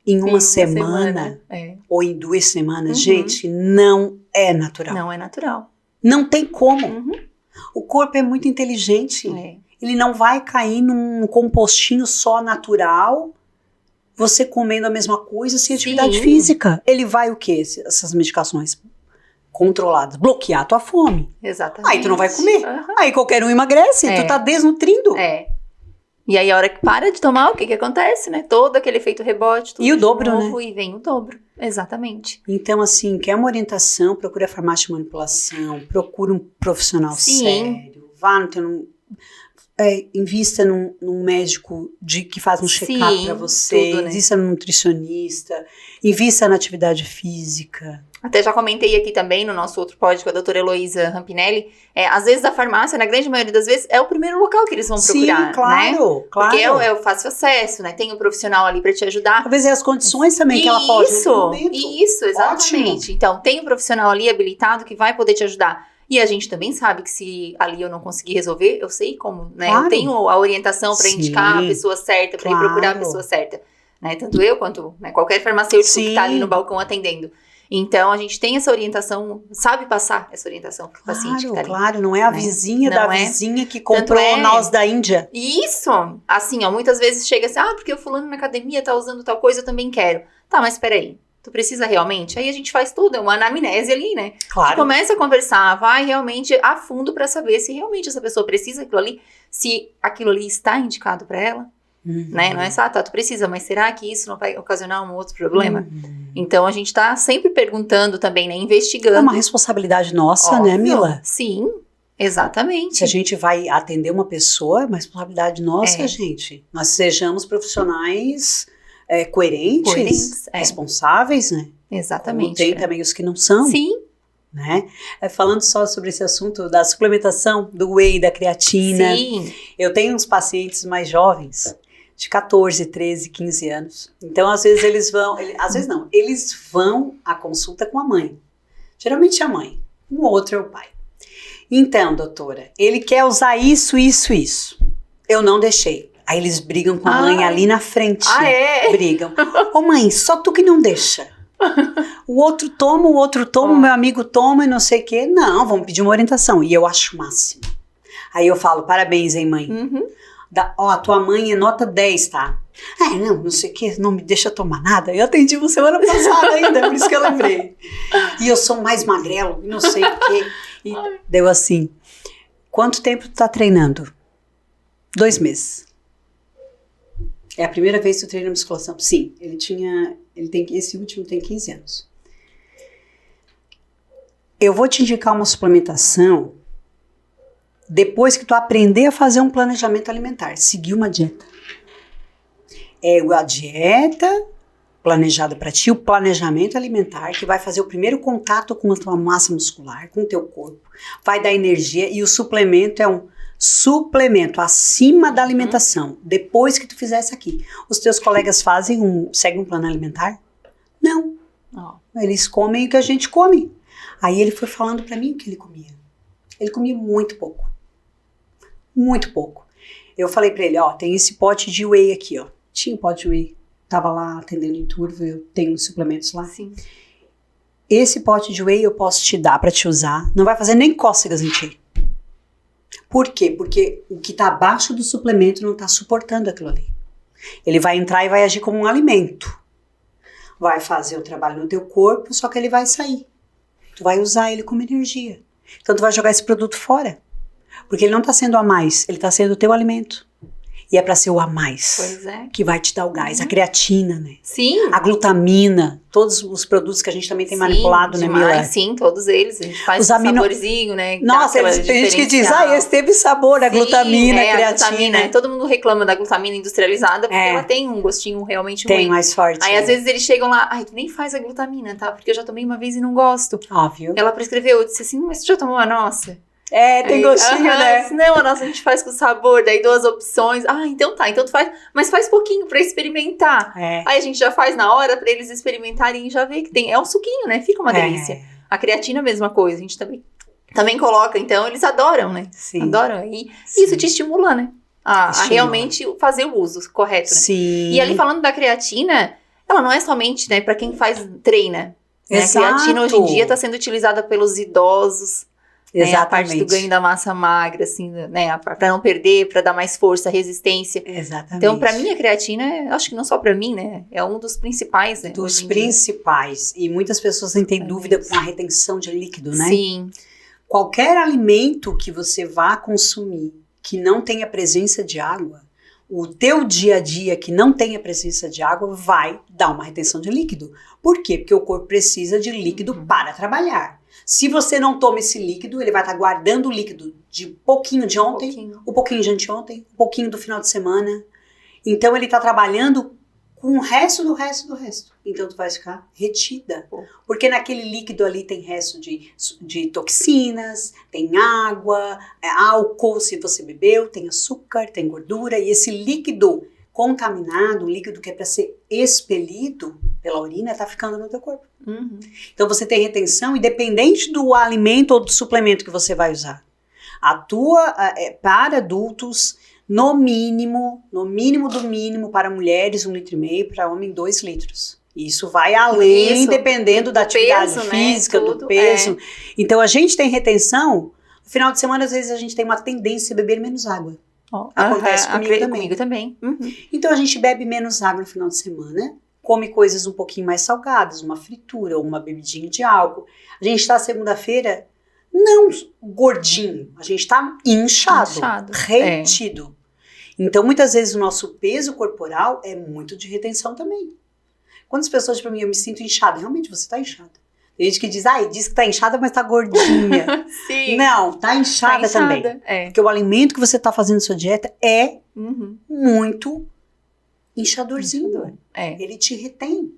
em uma semana ou em 2 semanas, gente, não é natural. Não é natural. Não tem como. O corpo é muito inteligente. Ele não vai cair num compostinho só natural, você comendo a mesma coisa sem atividade física. Ele vai o quê? Essas medicações controladas, bloquear a tua fome. Exatamente. Aí tu não vai comer. Aí qualquer um emagrece, tu tá desnutrindo. E aí, a hora que para de tomar, o que acontece, né? Todo aquele efeito rebote, tudo E o dobro, novo, né? E vem o dobro, exatamente. Então, assim, quer uma orientação, procura a farmácia de manipulação, procura um profissional sério, vá invista num médico que faz um check-up para você, tudo, né? invista num nutricionista, invista na atividade física. Até já comentei aqui também no nosso outro pod com a doutora Heloísa Rampinelli, às vezes a farmácia, na grande maioria das vezes, é o primeiro local que eles vão procurar, Sim, claro, né? claro. Porque é o fácil acesso, né? Tem um profissional ali para te ajudar. Talvez é as condições também que ela pode. Isso, exatamente. Ótimo. Então, tem um profissional ali habilitado que vai poder te ajudar. E a gente também sabe que se ali eu não conseguir resolver, eu sei como, né? Claro. Eu tenho a orientação para indicar a pessoa certa, para ir procurar a pessoa certa. Né? Tanto eu quanto qualquer farmacêutico que está ali no balcão atendendo. Então, a gente tem essa orientação, sabe passar essa orientação para o paciente que tá ali. Claro, não é a vizinha da vizinha que comprou nós da Índia. Isso! Assim, ó, muitas vezes chega assim, porque o fulano na academia tá usando tal coisa, eu também quero. Tá, mas peraí, tu precisa realmente? Aí a gente faz tudo, é uma anamnese ali, né? Claro. Começa a conversar, vai realmente a fundo para saber se realmente essa pessoa precisa daquilo ali, se aquilo ali está indicado para ela. Né? Não é só, tu precisa, mas será que isso não vai ocasionar um outro problema? Então, a gente tá sempre perguntando também, né? Investigando. É uma responsabilidade nossa, né, Mila? Sim, exatamente. Se a gente vai atender uma pessoa, é uma responsabilidade nossa, gente. Nós sejamos profissionais coerentes, responsáveis, né? Exatamente. Como tem também os que não são. Sim. Né? Falando só sobre esse assunto da suplementação, do whey, da creatina. Sim. Eu tenho uns pacientes mais jovens, de 14, 13, 15 anos. Então, às vezes eles vão à consulta com a mãe. Geralmente a mãe, o outro é o pai. Então, doutora, ele quer usar isso, isso, isso. Eu não deixei. Aí eles brigam com a mãe ali na frente. Brigam. Ô mãe, só tu que não deixa. O outro toma, o meu amigo toma e não sei o quê. Não, vamos pedir uma orientação. E eu acho o máximo. Aí eu falo, parabéns, hein, mãe. A tua mãe é nota 10, tá? Não sei o que, não me deixa tomar nada. Eu atendi uma semana passada ainda, por isso que eu lembrei. E eu sou mais magrelo, e não sei o que. E deu assim, quanto tempo tu tá treinando? 2 meses. É a primeira vez que tu treina musculação? Sim, esse último tem 15 anos. Eu vou te indicar uma suplementação depois que tu aprender a fazer um planejamento alimentar, seguir uma dieta. É a dieta planejada para ti, o planejamento alimentar, que vai fazer o primeiro contato com a tua massa muscular, com o teu corpo, vai dar energia, e o suplemento é um suplemento acima da alimentação, depois que tu fizer isso aqui. Os teus colegas seguem um plano alimentar? Não. Eles comem o que a gente come. Aí ele foi falando para mim o que ele comia. Ele comia muito pouco. Muito pouco. Eu falei pra ele, tem esse pote de whey aqui, Tinha um pote de whey. Tava lá atendendo em turvo, eu tenho uns suplementos lá. Sim. Esse pote de whey eu posso te dar pra te usar. Não vai fazer nem cócegas em ti. Por quê? Porque o que tá abaixo do suplemento não tá suportando aquilo ali. Ele vai entrar e vai agir como um alimento. Vai fazer o trabalho no teu corpo, só que ele vai sair. Tu vai usar ele como energia. Então tu vai jogar esse produto fora. Porque ele não está sendo a mais, ele está sendo o teu alimento. E é para ser o a mais, que vai te dar o gás. A creatina, né? Sim. A glutamina, todos os produtos que a gente também tem manipulado, demais, né, Mila? Sim, todos eles. A gente faz saborzinho, né? Nossa, tem gente que diz, esse teve sabor, a glutamina, a creatina. A glutamina, todo mundo reclama da glutamina industrializada, porque ela tem um gostinho realmente ruim. Tem mais forte. Aí, às vezes, eles chegam lá, tu nem faz a glutamina, tá? Porque eu já tomei uma vez e não gosto. Óbvio. Ela prescreveu, eu disse assim, mas tu já tomou a nossa? Tem gostinho, né? Não, a nossa a gente faz com sabor, daí 2 opções. Então tá, então tu faz, mas faz pouquinho pra experimentar. Aí a gente já faz na hora pra eles experimentarem e já vê que tem. É um suquinho, né? Fica uma delícia. A creatina é a mesma coisa, a gente também coloca, então eles adoram, né? Sim. Adoram. E isso te estimula, né? A realmente fazer o uso correto, né? Sim. E ali falando da creatina, ela não é somente, né, pra quem treina. Né? A creatina hoje em dia tá sendo utilizada pelos idosos. Exatamente. A parte do ganho da massa magra, assim, né? Pra não perder, pra dar mais força, resistência. Exatamente. Então, pra mim, a creatina, acho que não só pra mim, né? É um dos principais, né? Dos principais. E muitas pessoas têm dúvida com a retenção de líquido, né? Sim. Qualquer alimento que você vá consumir que não tenha presença de água, o teu dia a dia que não tem a presença de água vai dar uma retenção de líquido. Por quê? Porque o corpo precisa de líquido para trabalhar. Se você não toma esse líquido, ele vai estar guardando o líquido de pouquinho de ontem, um pouquinho de anteontem, um pouquinho do final de semana. Então ele está trabalhando com o resto do resto do resto. Então tu vai ficar retida. Porque naquele líquido ali tem resto de toxinas, tem água, álcool se você bebeu, tem açúcar, tem gordura. E esse líquido contaminado, um líquido que é para ser expelido pela urina, está ficando no teu corpo. Então você tem retenção independente do alimento ou do suplemento que você vai usar. Para adultos, no mínimo do mínimo, para mulheres 1,5 litro, para homem 2 litros. Isso vai além, dependendo da atividade peso, física, né? do peso. Então a gente tem retenção, no final de semana às vezes a gente tem uma tendência a beber menos água. Acontece comigo também. Então a gente bebe menos água no final de semana, come coisas um pouquinho mais salgadas, uma fritura ou uma bebidinha de álcool. A gente está segunda-feira não gordinho, a gente está inchado, retido. Então, muitas vezes, o nosso peso corporal é muito de retenção também. Quantas pessoas dizem pra mim, eu me sinto inchada? Realmente, você tá inchada. Tem gente que diz, diz que tá inchada, mas tá gordinha. Sim. Não, tá inchada também. Porque o alimento que você tá fazendo na sua dieta é muito inchadorzinho. Ele te retém.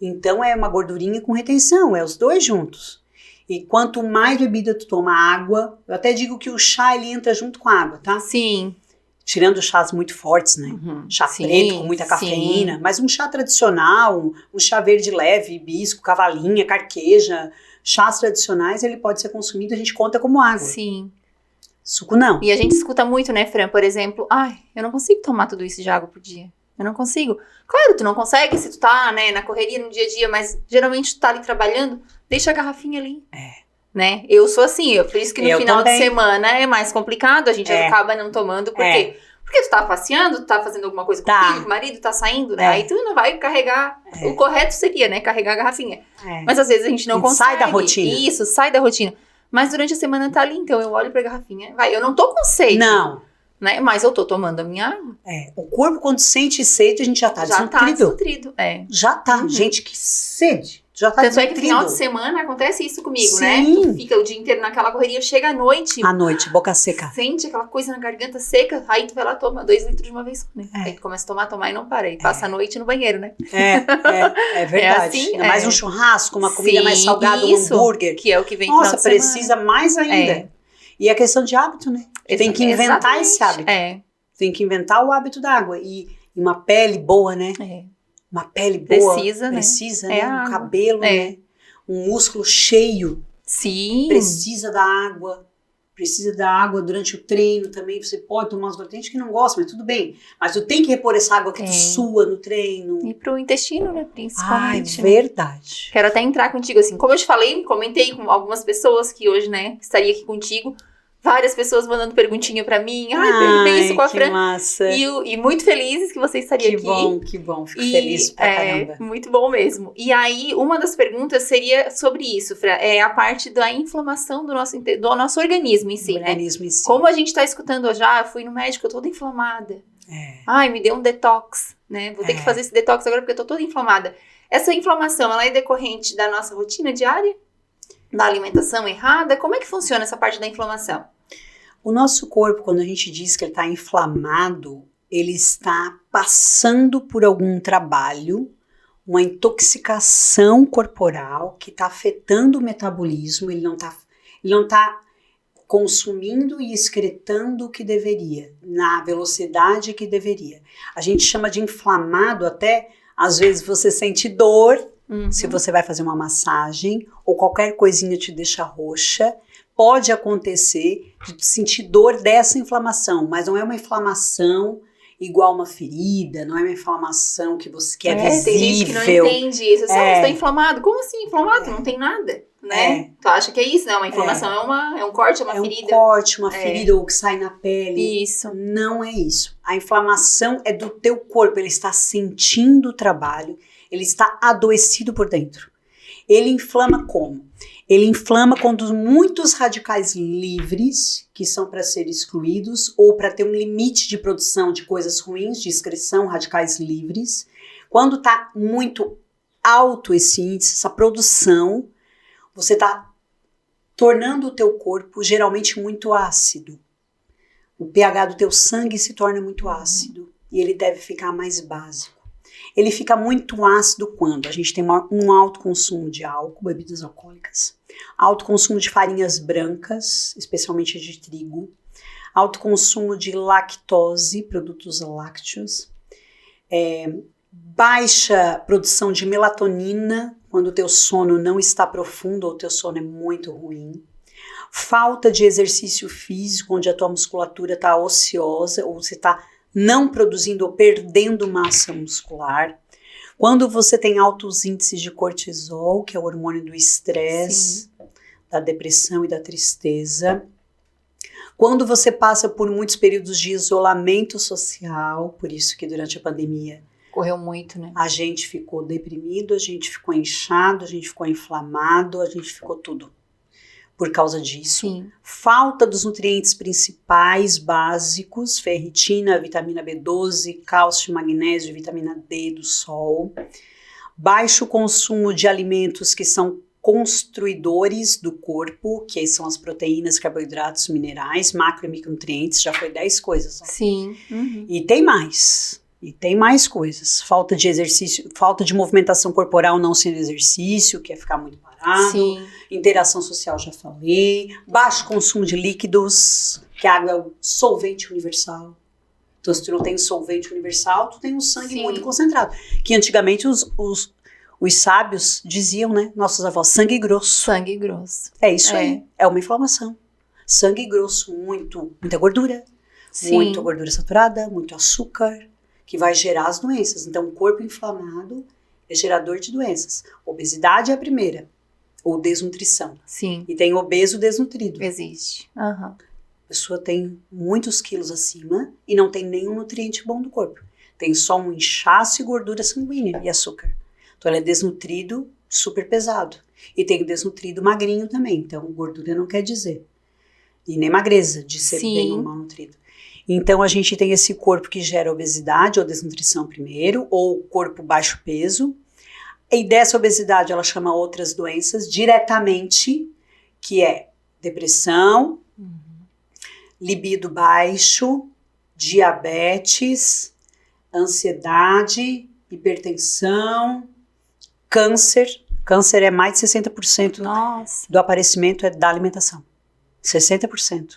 Então, é uma gordurinha com retenção, é os dois juntos. E quanto mais bebida tu toma, água, eu até digo que o chá, ele entra junto com a água, tá? Sim. Tirando chás muito fortes, né? Chá preto com muita cafeína, mas um chá tradicional, um chá verde leve, hibisco, cavalinha, carqueja, chás tradicionais, ele pode ser consumido, a gente conta como água. Sim. Suco não. E a gente escuta muito, né, Fran, por exemplo, eu não consigo tomar tudo isso de água por dia. Eu não consigo. Claro, tu não consegue se tu tá, né, na correria no dia a dia, mas geralmente tu tá ali trabalhando, deixa a garrafinha ali. Né? Eu sou assim, por isso que no final de semana é mais complicado, a gente acaba não tomando, por quê? Porque tu tá passeando, tu tá fazendo alguma coisa com o filho, com o marido, tá saindo, né? Aí tu não vai carregar, o correto seria, né, carregar a garrafinha. Mas às vezes a gente não consegue. Sai da rotina. Isso, sai da rotina. Mas durante a semana tá ali, então eu olho pra garrafinha, eu não tô com sede. Não. Né? Mas eu tô tomando a minha água. O corpo quando sente sede, a gente já tá desnutrido. Já tá desnutrido, Já tá, gente, que sede. Já tá Tanto é que no final de semana acontece isso comigo, né? Tu fica o dia inteiro naquela correria, chega à noite. À noite, boca seca. Sente aquela coisa na garganta seca, aí tu vai lá, toma 2 litros de uma vez, né? Aí tu começa a tomar e não para. E passa a noite no banheiro, né? É verdade. Assim, mais um churrasco, uma comida mais salgada, um hambúrguer. Que é o que vem Nossa, precisa mais ainda. E a questão de hábito, né? Tem que inventar esse hábito. Tem que inventar o hábito da água. E uma pele boa, né? Uma pele boa. Precisa, né? Um cabelo, né? Um músculo cheio. Sim. Precisa da água. Precisa da água durante o treino também. Você pode tomar umas gotas. Tem gente que não gosta, mas tudo bem. Mas tu tem que repor essa água que tu sua no treino. E pro intestino, né? Principalmente. Verdade. Quero até entrar contigo, assim. Como eu te falei, comentei com algumas pessoas que hoje, né, estaria aqui contigo. Várias pessoas mandando perguntinha pra mim. Perguntei isso com a Fran. Massa. E muito felizes que você estaria aqui. Que bom. Fico feliz pra caramba. Muito bom mesmo. E aí, uma das perguntas seria sobre isso, Fran. É a parte da inflamação do nosso organismo em si, né? Organismo em si. Como a gente tá escutando já, eu fui no médico, eu tô toda inflamada. Me deu um detox, né? Vou ter que fazer esse detox agora porque eu tô toda inflamada. Essa inflamação, ela é decorrente da nossa rotina diária? Da alimentação errada? Como é que funciona essa parte da inflamação? O nosso corpo, quando a gente diz que ele está inflamado, ele está passando por algum trabalho, uma intoxicação corporal que está afetando o metabolismo, ele não tá consumindo e excretando o que deveria, na velocidade que deveria. A gente chama de inflamado até, às vezes você sente dor, se você vai fazer uma massagem, ou qualquer coisinha te deixa roxa, pode acontecer de sentir dor dessa inflamação, mas não é uma inflamação igual uma ferida, não é uma inflamação que é visível. Tem gente que não entende isso. Você está inflamado? Como assim inflamado? Não tem nada, né? Tu acha que é isso? Não, uma inflamação é um corte, é uma ferida. É um corte, uma ferida ou que sai na pele. Isso. Não é isso. A inflamação é do teu corpo, ele está sentindo o trabalho, ele está adoecido por dentro. Ele inflama como? Ele inflama quando muitos radicais livres, que são para ser excluídos, ou para ter um limite de produção de coisas ruins, de excreção, radicais livres, quando está muito alto esse índice, essa produção, você está tornando o teu corpo geralmente muito ácido. O pH do teu sangue se torna muito ácido e ele deve ficar mais básico. Ele fica muito ácido quando a gente tem um alto consumo de álcool, bebidas alcoólicas, alto consumo de farinhas brancas, especialmente de trigo, alto consumo de lactose, produtos lácteos, baixa produção de melatonina, quando o teu sono não está profundo ou o teu sono é muito ruim, falta de exercício físico, onde a tua musculatura está ociosa, ou você está não produzindo ou perdendo massa muscular. Quando você tem altos índices de cortisol, que é o hormônio do estresse, da depressão e da tristeza. Quando você passa por muitos períodos de isolamento social, por isso que durante a pandemia correu muito, né? A gente ficou deprimido, a gente ficou inchado, a gente ficou inflamado, a gente ficou tudo. Por causa disso. Sim. Falta dos nutrientes principais, básicos, ferritina, vitamina B12, cálcio, magnésio, vitamina D do sol. Baixo consumo de alimentos que são construidores do corpo, que são as proteínas, carboidratos, minerais, macro e micronutrientes, já foi 10 coisas. Ó. Sim. Uhum. E tem mais. E tem mais coisas. Falta de exercício, falta de movimentação corporal não sendo exercício, que é ficar muito parado. Sim. Interação social, já falei. Baixo consumo de líquidos, que a água é o solvente universal. Então, se tu não tem solvente universal, tu tem um sangue Sim. muito concentrado. Que antigamente os sábios diziam, né? Nossos avós, sangue grosso. Sangue grosso. É isso aí. É uma inflamação. Sangue grosso, muita gordura. Sim. Muita gordura saturada, muito açúcar, que vai gerar as doenças. Então, o corpo inflamado é gerador de doenças. Obesidade é a primeira, ou desnutrição. Sim. E tem obeso desnutrido. Existe. Uhum. A pessoa tem muitos quilos acima e não tem nenhum nutriente bom do corpo. Tem só um inchaço e gordura sanguínea e açúcar. Então, ela é desnutrido, super pesado. E tem o desnutrido magrinho também. Então, gordura não quer dizer. E nem magreza, de ser Sim. bem ou mal nutrido. Então, a gente tem esse corpo que gera obesidade ou desnutrição primeiro, ou corpo baixo peso. E dessa obesidade, ela chama outras doenças diretamente, que é depressão, libido baixo, diabetes, ansiedade, hipertensão, câncer. Câncer é mais de 60% Nossa. do aparecimento é da alimentação. 60%.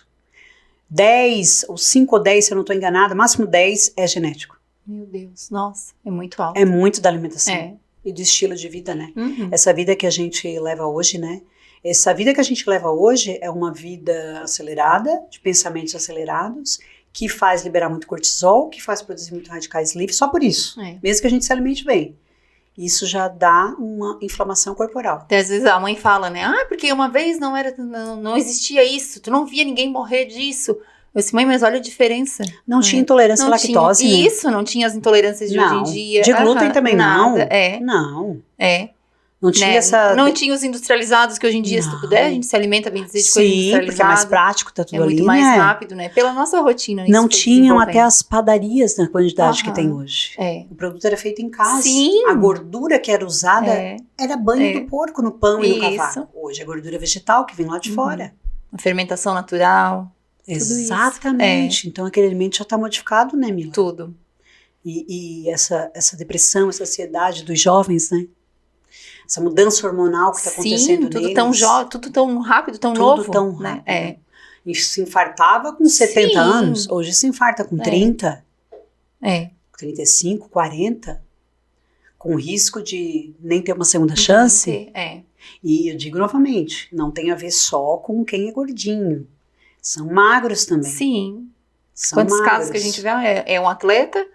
10, ou 5 ou 10, se eu não estou enganada, máximo 10 é genético. Meu Deus, nossa, é muito alto. É muito da alimentação. É. E do estilo de vida, né? Uhum. Essa vida que a gente leva hoje, né? Essa vida que a gente leva hoje é uma vida acelerada, de pensamentos acelerados, que faz liberar muito cortisol, que faz produzir muito radicais livres, só por isso. É. Mesmo que a gente se alimente bem. Isso já dá uma inflamação corporal. Até às vezes a mãe fala, né? Ah, porque uma vez não existia isso, tu não via ninguém morrer disso. Eu disse, mãe, mas olha a diferença. Não tinha intolerância à lactose, né? Isso, não tinha as intolerâncias de hoje em dia. De glúten também não. É. Não. É. Não tinha Né? essa... Não tinha os industrializados que hoje em dia, se tu puder, a gente se alimenta bem dizer de coisa Sim, industrializada. porque é mais prático, tá tudo é muito ali, mais né? rápido, né? Pela nossa rotina. isso Não foi tinham até desenvolvendo. as padarias na quantidade que Aham. tem hoje. É. O produto era feito em casa. Sim. A gordura que era usada É. era banho do porco no pão e no Isso. cavaco. Hoje é gordura vegetal que vem lá de fora. A fermentação natural, Exatamente. Então aquele alimento já está modificado, né, Mila? tudo. E essa depressão, essa ansiedade dos jovens, né? Essa mudança hormonal que está acontecendo tudo neles. tudo tão rápido, tão Tudo novo. tão né? rápido. É. E se infartava com 70 Sim. anos. Hoje se infarta com 30, É. 35, 40. Com risco de nem ter uma segunda chance. É. E eu digo novamente, não tem a ver só com quem é gordinho. São magros também. Sim. São Quantos magros. casos que a gente vê? É um atleta,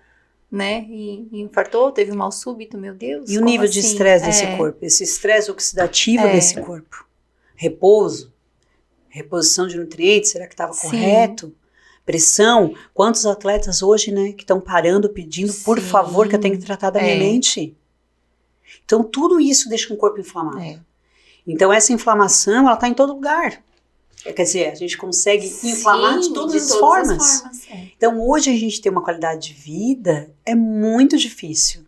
né? E infartou, teve um mal súbito, meu Deus. E o como nível de assim? estresse desse corpo? Esse estresse oxidativo É. desse corpo. Repouso. Reposição de nutrientes, será que estava Sim. correto? Pressão. Quantos atletas hoje, né, que estão parando pedindo, por Sim. favor, que eu tenho que tratar da minha mente? Então, tudo isso deixa um corpo inflamado. Então, essa inflamação, ela está em todo lugar. Quer dizer, a gente consegue inflamar de todas as formas. Então, hoje a gente ter uma qualidade de vida é muito difícil.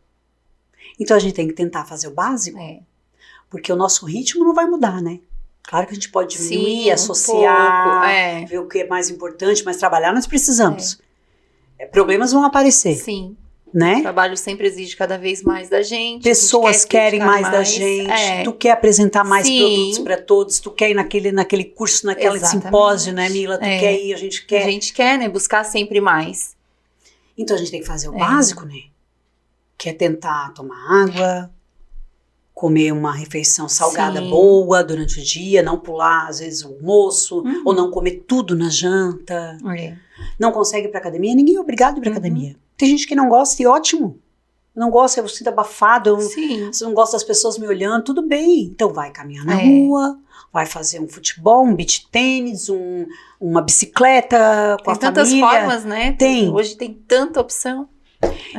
Então, a gente tem que tentar fazer o básico. Porque o nosso ritmo não vai mudar, né? Claro que a gente pode diminuir, associar, ver o que é mais importante, mas trabalhar nós precisamos. Problemas vão aparecer. Sim. Né? O trabalho sempre exige cada vez mais da gente. Pessoas querem mais da gente. Tu quer apresentar mais produtos para todos. Tu quer ir naquele curso, naquele simpósio, né, Mila? Tu quer ir, a gente quer. A gente quer, né? Buscar sempre mais. Então a gente tem que fazer o básico, né? Que é tentar tomar água, comer uma refeição salgada boa durante o dia, não pular, às vezes, o almoço, ou não comer tudo na janta. Não consegue ir pra academia? Ninguém é obrigado a ir pra academia. Tem gente que não gosta e ótimo. Não gosta, eu sinto abafado, você não gosta das pessoas me olhando, tudo bem. Então vai caminhar na rua, vai fazer um futebol, um beach tênis, uma bicicleta com a família. Tem tantas formas, né? Tem. Hoje tem tanta opção.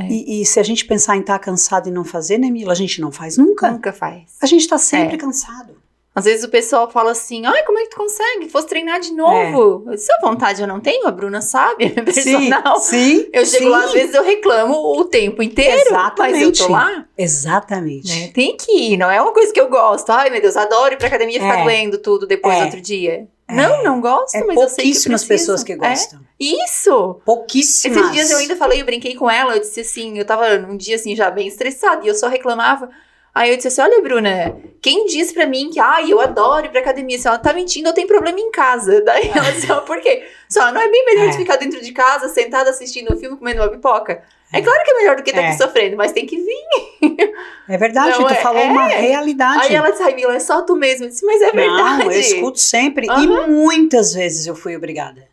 E se a gente pensar em estar cansado e não fazer, né, Mila? A gente não faz nunca. Nunca faz. A gente tá sempre cansado. Às vezes o pessoal fala assim, ai, como é que tu consegue? Fosse treinar de novo. Se a vontade eu não tenho, a Bruna sabe, é personal. Sim, eu chego lá, às vezes eu reclamo o tempo inteiro, mas eu tô lá. Exatamente. Né? Tem que ir, não é uma coisa que eu gosto. Ai, meu Deus, adoro ir pra academia e ficar doendo tudo depois do outro dia. Não gosto, mas eu sei que pouquíssimas pessoas que gostam. Isso! Pouquíssimas. Esses dias eu ainda falei, eu brinquei com ela, eu disse assim, eu tava num dia assim já bem estressada e eu só reclamava. Aí eu disse assim, olha, Bruna, quem diz pra mim que, eu adoro ir pra academia, se ela tá mentindo, eu tenho problema em casa. Daí ela disse, por quê? Só não é bem melhor de ficar dentro de casa, sentada assistindo um filme, comendo uma pipoca? É claro que é melhor do que estar aqui sofrendo, mas tem que vir. É verdade, tu falou uma realidade. Aí ela disse, Mila, é só tu mesmo. Eu disse, mas é verdade. Não, eu escuto sempre. E muitas vezes eu fui obrigada.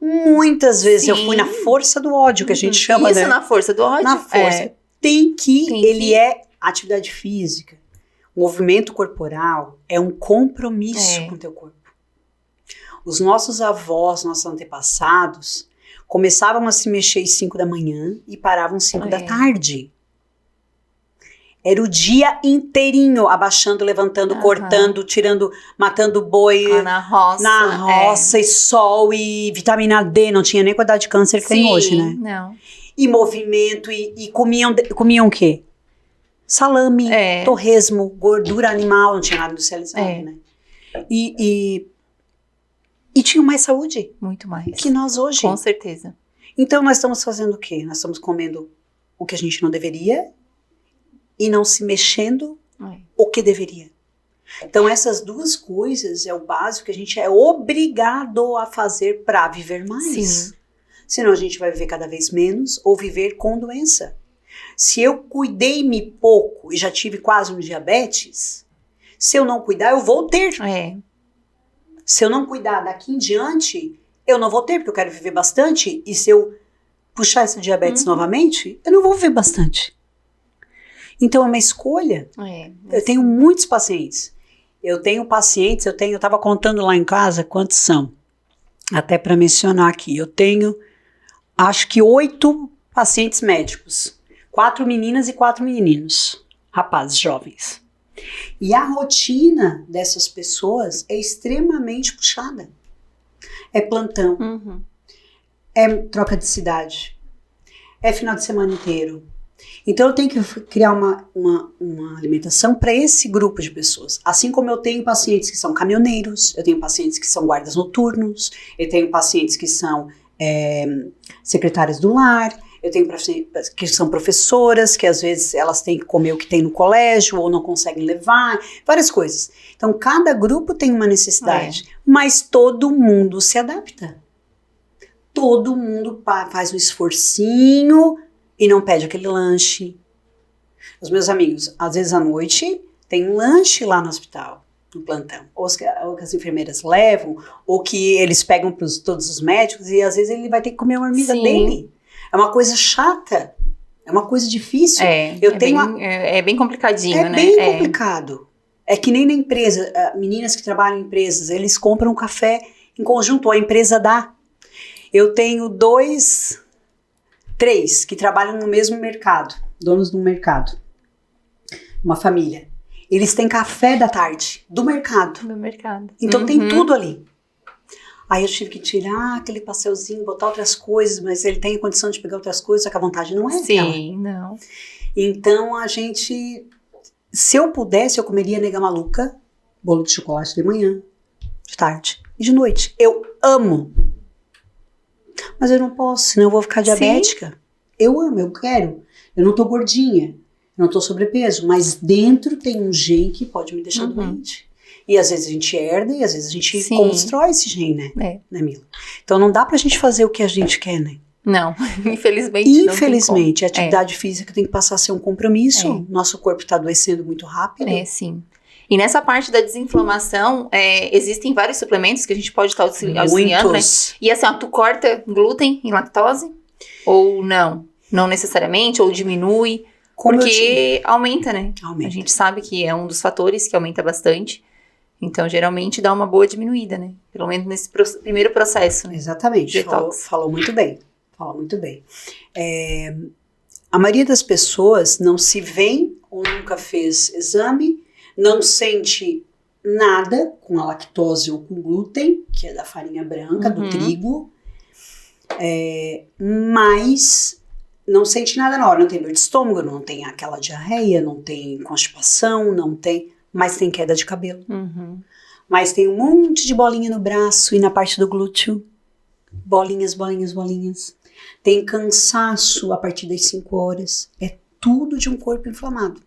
Muitas vezes eu fui na força do ódio, que a gente chama, Isso, né? na força do ódio. Na força. Tem que ir. É atividade física. O movimento corporal é um compromisso com o teu corpo. Os nossos avós, nossos antepassados, começavam a se mexer às 5 da manhã e paravam às 5 da tarde. Era o dia inteirinho, abaixando, levantando, cortando, tirando, matando boi. Na roça. Na roça, e sol, e vitamina D. Não tinha nem quantidade de câncer que tem hoje, né? Não. E movimento, e comiam o quê? Salame, torresmo, gordura animal, não tinha nada industrializado, né? E tinham mais saúde. Muito mais. Que nós hoje. Com certeza. Então nós estamos fazendo o quê? Nós estamos comendo o que a gente não deveria e não se mexendo o que deveria. Então essas duas coisas é o básico que a gente é obrigado a fazer para viver mais. Sim. Senão a gente vai viver cada vez menos ou viver com doença. Se eu cuidei-me pouco e já tive quase um diabetes, se eu não cuidar, eu vou ter. Se eu não cuidar daqui em diante, eu não vou ter, porque eu quero viver bastante. E se eu puxar esse diabetes novamente, eu não vou viver bastante. Então é uma escolha. Eu tenho muitos pacientes. Eu estava contando lá em casa quantos são. Até para mencionar aqui. Eu tenho, acho que 8 pacientes médicos. 4 meninas e 4 meninos, rapazes jovens. E a rotina dessas pessoas é extremamente puxada. É plantão, é troca de cidade, é final de semana inteiro. Então eu tenho que criar uma alimentação para esse grupo de pessoas. Assim como eu tenho pacientes que são caminhoneiros, eu tenho pacientes que são guardas noturnos, eu tenho pacientes que são secretárias do lar, eu tenho pacientes que são professoras, que às vezes elas têm que comer o que tem no colégio ou não conseguem levar, várias coisas. Então, cada grupo tem uma necessidade, mas todo mundo se adapta. Todo mundo faz um esforcinho e não pede aquele lanche. Os meus amigos, às vezes à noite, tem um lanche lá no hospital, no plantão. Ou que as enfermeiras levam, ou que eles pegam para todos os médicos e às vezes ele vai ter que comer a marmita dele. É uma coisa chata, é uma coisa difícil. É bem complicadinho, né? É bem complicado. É que nem na empresa, meninas que trabalham em empresas, eles compram café em conjunto, ou a empresa dá. Eu tenho 3 que trabalham no mesmo mercado, donos do mercado. uma família. Eles têm café da tarde, do mercado. Do mercado. Então tem tudo ali. Aí eu tive que tirar aquele pastelzinho, botar outras coisas, mas ele tem condição de pegar outras coisas, só que a vontade não é aquela. Sim, não. Então a gente, se eu pudesse, eu comeria nega maluca, bolo de chocolate de manhã, de tarde e de noite. Eu amo. Mas eu não posso, senão eu vou ficar diabética. Sim. Eu amo, eu quero. Eu não tô gordinha, eu não tô sobrepeso, mas dentro tem um gene que pode me deixar doente. E às vezes a gente herda e às vezes a gente constrói esse gene, né? Né, Mila? Então não dá pra gente fazer o que a gente quer, né? Não, infelizmente Infelizmente, a atividade física tem que passar a ser um compromisso. Nosso corpo está adoecendo muito rápido. Sim. E nessa parte da desinflamação, existem vários suplementos que a gente pode estar auxiliando, né? E assim, tu corta glúten e lactose? Ou não? Não necessariamente? Ou diminui? Porque aumenta, né? Aumenta. A gente sabe que é um dos fatores que aumenta bastante. Então, geralmente, dá uma boa diminuída, né? Pelo menos nesse primeiro processo, né? Exatamente. Falou muito bem. Fala muito bem. A maioria das pessoas não se vê ou nunca fez exame, não sente nada com a lactose ou com glúten, que é da farinha branca, do trigo, mas não sente nada na hora, não tem dor de estômago, não tem aquela diarreia, não tem constipação, não tem, mas tem queda de cabelo. Mas tem um monte de bolinha no braço e na parte do glúteo. Bolinhas, bolinhas, bolinhas. Tem cansaço a partir das 5 horas. É tudo de um corpo inflamado.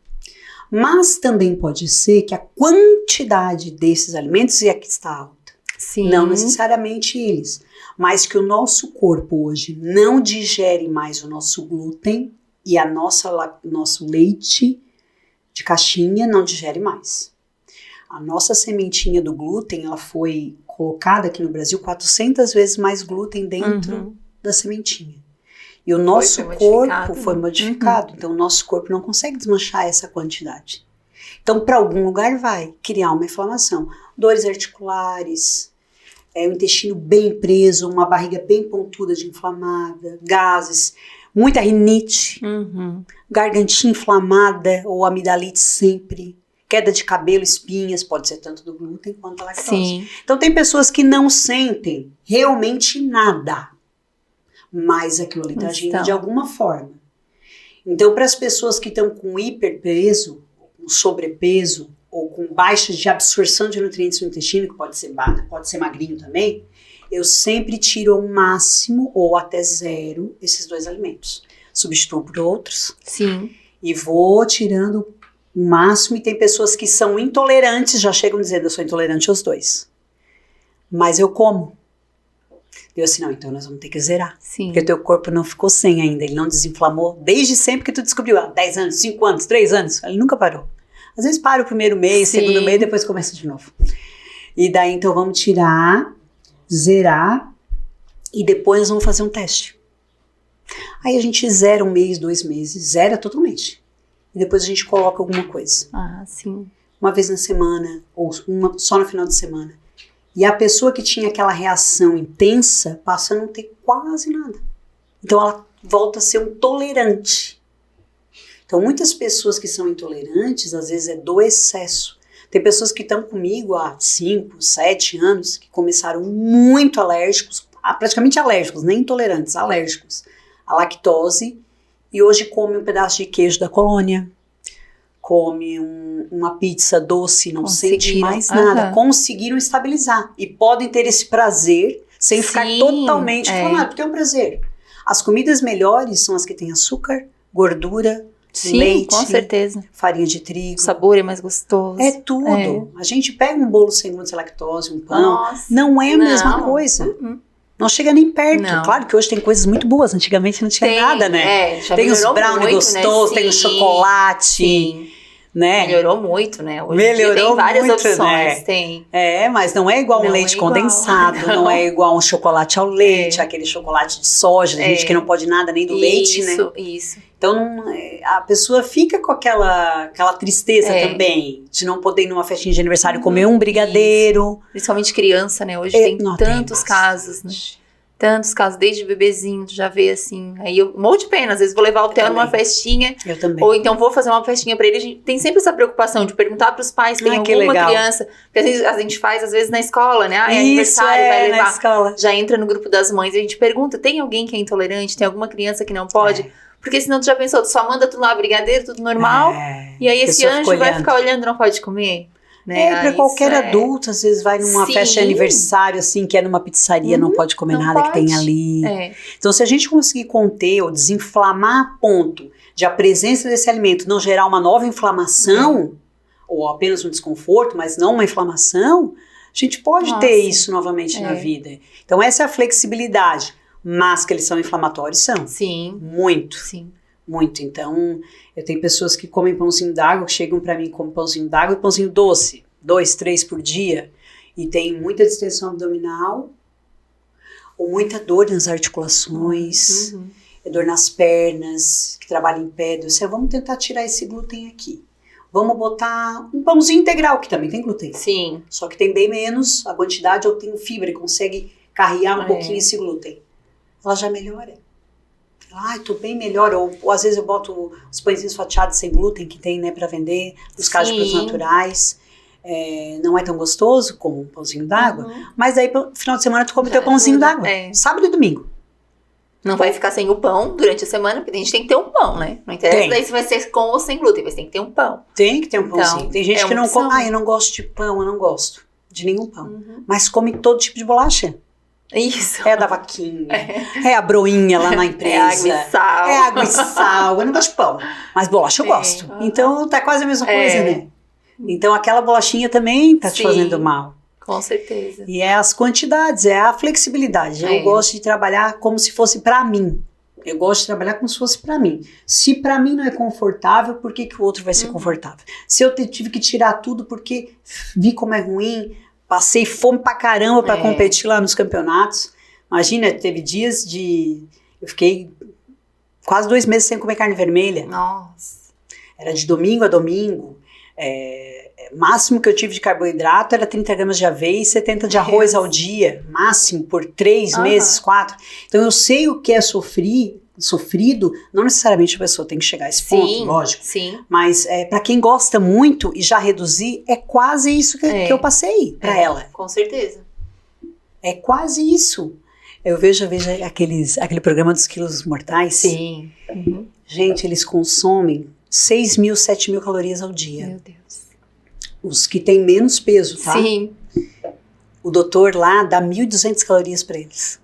Mas também pode ser que a quantidade desses alimentos, e aqui está alta. Sim. Não necessariamente eles. Mas que o nosso corpo hoje não digere mais o nosso glúten e nosso leite de caixinha não digere mais. A nossa sementinha do glúten, ela foi colocada aqui no Brasil 400 vezes mais glúten dentro da sementinha. E o nosso corpo foi modificado. Então, o nosso corpo não consegue desmanchar essa quantidade. Então, para algum lugar vai criar uma inflamação. Dores articulares, o intestino bem preso, uma barriga bem pontuda de inflamada, gases, muita rinite, gargantinha inflamada ou amidalite sempre, queda de cabelo, espinhas, pode ser tanto do glúten quanto da lactose. Sim. Então, tem pessoas que não sentem realmente nada. Mas aquilo ali está agindo de alguma forma. Então, para as pessoas que estão com hiperpeso, com sobrepeso, ou com baixa de absorção de nutrientes no intestino, que pode ser magrinho também, eu sempre tiro ao máximo, ou até 0, esses 2 alimentos. Substituo por outros. Sim. E vou tirando o máximo, e tem pessoas que são intolerantes, já chegam dizendo, eu sou intolerante aos 2. Mas eu como. Eu assim, não, então nós vamos ter que zerar. Sim. Porque o teu corpo não ficou sem ainda, ele não desinflamou desde sempre que tu descobriu, 10 anos, 5 anos, 3 anos, ele nunca parou. Às vezes para o primeiro mês, segundo mês, depois começa de novo. E daí então vamos tirar, zerar, e depois nós vamos fazer um teste. Aí a gente zera 1 mês, 2 meses, zera totalmente. E depois a gente coloca alguma coisa. Ah, sim. Uma vez na semana, ou só no final de semana. E a pessoa que tinha aquela reação intensa passa a não ter quase nada. Então ela volta a ser um tolerante. Então muitas pessoas que são intolerantes, às vezes é do excesso. Tem pessoas que estão comigo há 5, 7 anos, que começaram muito alérgicos, praticamente alérgicos, nem intolerantes, alérgicos à lactose, e hoje come um pedaço de queijo da colônia, come uma pizza doce, não sente mais nada. Conseguiram estabilizar. E podem ter esse prazer sem ficar totalmente inflamado, porque é um prazer. As comidas melhores são as que têm açúcar, gordura, leite, com certeza. Farinha de trigo. O sabor é mais gostoso. É tudo. A gente pega um bolo sem glúten, sem lactose, um pão, não é a mesma coisa. Não chega nem perto. Não. Claro que hoje tem coisas muito boas. Antigamente não tinha nada, né? Tem os brownie gostosos, tem o chocolate. Né? Melhorou muito, né? Hoje tem várias opções. Né? Tem. Mas não é igual um leite condensado, não é igual um chocolate ao leite, aquele chocolate de soja, gente que não pode nada nem do leite, né? Isso. Então a pessoa fica com aquela tristeza também, de não poder ir numa festinha de aniversário comer um brigadeiro. Principalmente criança, né? Hoje tem tantos casos, né? Tantos casos, desde bebezinho, tu já vê assim. Aí eu morro de pena, às vezes vou levar o Theo numa festinha. Eu também. Ou então vou fazer uma festinha pra ele. A gente tem sempre essa preocupação de perguntar pros pais se tem alguma criança. Porque a gente faz, às vezes, na escola, né? Ah, é aniversário, vai levar. Na escola. Já entra no grupo das mães e a gente pergunta, tem alguém que é intolerante? Tem alguma criança que não pode? Porque senão tu já pensou, tu só manda tudo lá, brigadeiro, tudo normal. E aí esse anjo vai ficar olhando, não pode comer? Né? Pra qualquer adulto, às vezes vai numa festa de aniversário, assim, que é numa pizzaria, não pode comer nada que tem ali. Então, se a gente conseguir conter ou desinflamar a ponto de a presença desse alimento não gerar uma nova inflamação, ou apenas um desconforto, mas não uma inflamação, a gente pode ter isso novamente na vida. Então, essa é a flexibilidade. Mas que eles são inflamatórios, são. Sim. Muito. Sim. Muito. Então, eu tenho pessoas que comem pãozinho d'água, que chegam pra mim com pãozinho d'água e pãozinho doce, 2, 3 por dia, e tem muita distensão abdominal, ou muita dor nas articulações, dor nas pernas, que trabalha em pé. Eu disse, vamos tentar tirar esse glúten aqui. Vamos botar um pãozinho integral, que também tem glúten. Sim. Só que tem bem menos a quantidade, ou tem fibra, que consegue carrear um pouquinho esse glúten. Ela já melhora. Ai, tô bem melhor. Ou às vezes eu boto os pãezinhos fatiados sem glúten que tem, né, pra vender, os cápsulas naturais. Não é tão gostoso como um pãozinho d'água, mas aí no final de semana tu come teu pãozinho d'água. Sábado e domingo. Não vai ficar sem o pão durante a semana, porque a gente tem que ter um pão, né? Não interessa daí se vai ser com ou sem glúten, mas tem que ter um pão. Tem que ter um pãozinho. Tem gente que não come, eu não gosto de pão, eu não gosto de nenhum pão. Mas come todo tipo de bolacha. Isso. É a da vaquinha, é a broinha lá na empresa. É água e sal. É água e sal. Eu não gosto de pão, mas bolacha eu gosto. Então tá quase a mesma coisa, né? Então aquela bolachinha também tá te fazendo mal. Com certeza. E é as quantidades, é a flexibilidade. Eu gosto de trabalhar como se fosse pra mim. Eu gosto de trabalhar como se fosse pra mim. Se pra mim não é confortável, por que o outro vai ser confortável? Se eu tive que tirar tudo porque vi como é ruim, passei fome pra caramba pra competir lá nos campeonatos. Imagina, teve dias eu fiquei quase 2 meses sem comer carne vermelha. Nossa. Era de domingo a domingo. Máximo que eu tive de carboidrato era 30 gramas de aveia e 70 de arroz ao dia. Máximo, por 3 meses, 4. Então eu sei o que é sofrido. Não necessariamente a pessoa tem que chegar a esse ponto, lógico. Sim. Mas pra quem gosta muito e já reduzir, é quase isso que eu passei pra ela. Com certeza. É quase isso. Eu vejo aquele programa dos quilos mortais. Sim. Gente, eles consomem 6.000, 7.000 calorias ao dia. Meu Deus. Os que têm menos peso, tá? Sim. O doutor lá dá 1.200 calorias pra eles.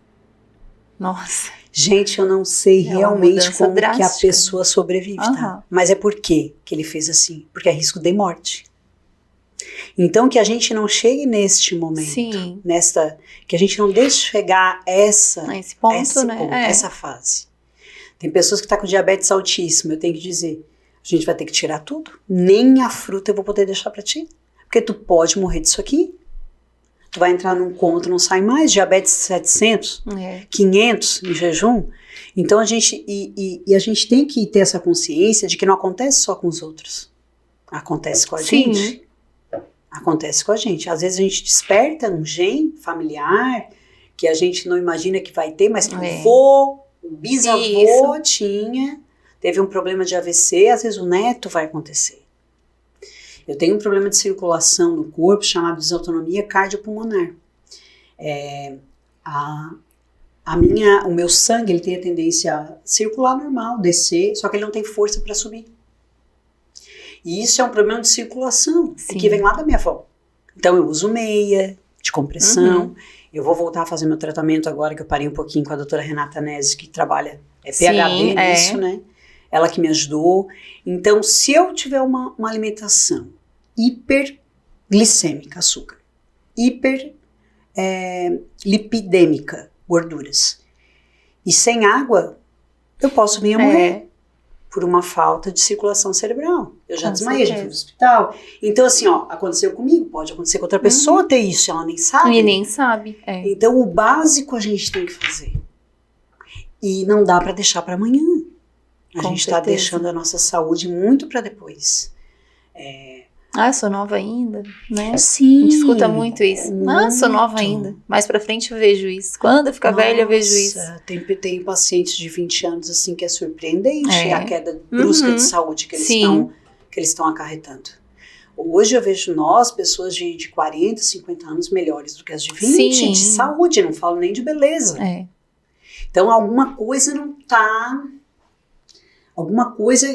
Nossa. Gente, eu não sei realmente como que a pessoa sobrevive, tá? Mas é por quê que ele fez assim? Porque é risco de morte. Então, que a gente não chegue neste momento, que a gente não deixe chegar esse ponto, essa fase. Tem pessoas que estão com diabetes altíssimo, eu tenho que dizer, a gente vai ter que tirar tudo. Nem a fruta eu vou poder deixar pra ti. Porque tu pode morrer disso aqui. Tu vai entrar num coma, tu não sai mais. Diabetes 700, 500 em jejum. Então a gente gente tem que ter essa consciência de que não acontece só com os outros. Acontece com a gente. Acontece com a gente. Às vezes a gente desperta um gene familiar que a gente não imagina que vai ter, mas que o bisavô tinha. Teve um problema de AVC, às vezes o neto vai acontecer. Eu tenho um problema de circulação no corpo chamado desautonomia cardiopulmonar. O meu sangue ele tem a tendência a circular normal, descer, só que ele não tem força para subir. E isso é um problema de circulação, que vem lá da minha avó. Então eu uso meia de compressão. Eu vou voltar a fazer meu tratamento agora que eu parei um pouquinho com a doutora Renata Nesi, que trabalha, PhD nisso, né? Ela que me ajudou. Então, se eu tiver uma alimentação hiperglicêmica, açúcar, hiperlipidêmica, gorduras, e sem água, eu posso vir a morrer por uma falta de circulação cerebral. Eu já desmaiei, já fui no hospital. Então, assim, aconteceu comigo, pode acontecer com outra pessoa ter isso, ela nem sabe. E nem sabe. Então, o básico a gente tem que fazer. E não dá para deixar para amanhã. A gente está deixando a nossa saúde muito para depois. Ah, sou nova ainda, né? Sim. A gente escuta muito isso. Ah, sou nova ainda. Mais pra frente eu vejo isso. Quando eu ficar velha eu vejo isso. Tem pacientes de 20 anos assim que é surpreendente a queda brusca Uhum. de saúde que eles Sim. estão acarretando. Hoje eu vejo pessoas de 40, 50 anos melhores do que as de 20, Sim. de saúde, não falo nem de beleza. É. Então alguma coisa não tá... Alguma coisa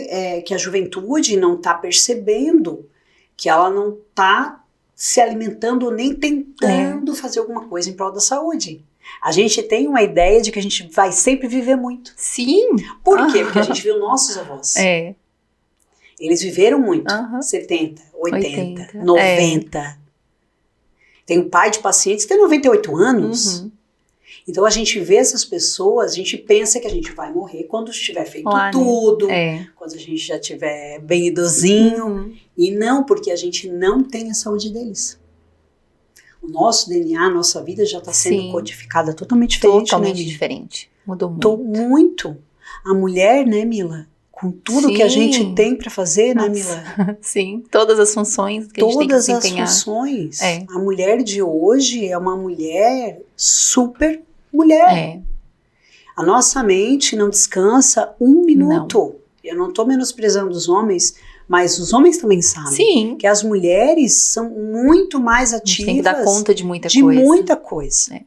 que a juventude não tá percebendo, que ela não tá se alimentando ou nem tentando fazer alguma coisa em prol da saúde. A gente tem uma ideia de que a gente vai sempre viver muito. Sim. Por quê? Porque a gente viu nossos avós. Eles viveram muito. 70, 80, 90. Tem um pai de pacientes que tem 98 anos. Então a gente vê essas pessoas, a gente pensa que a gente vai morrer quando estiver feito tudo, quando a gente já estiver bem idosinho. E não, porque a gente não tem a saúde deles. O nosso DNA, a nossa vida já está sendo codificada totalmente diferente. Totalmente diferente. Mudou muito. Muito. A mulher, né, Mila? Com tudo que a gente tem para fazer, né, Mila? Sim, todas as funções que a gente tem que desempenhar. Todas as funções. A mulher de hoje é uma mulher super mulher. A nossa mente não descansa um minuto. Não. Eu não estou menosprezando os homens, mas os homens também sabem que as mulheres são muito mais ativas. A gente tem que dar conta de muita coisa. De muita coisa.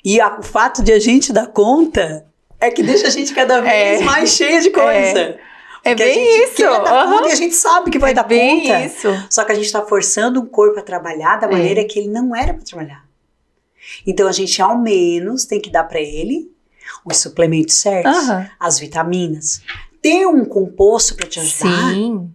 E o fato de a gente dar conta é que deixa a gente cada vez mais cheia de coisa. É bem isso. E a gente sabe que vai dar conta. Isso. Só que a gente está forçando o corpo a trabalhar da maneira que ele não era para trabalhar. Então a gente ao menos tem que dar para ele os suplementos certos, as vitaminas, ter um composto para te ajudar. Sim.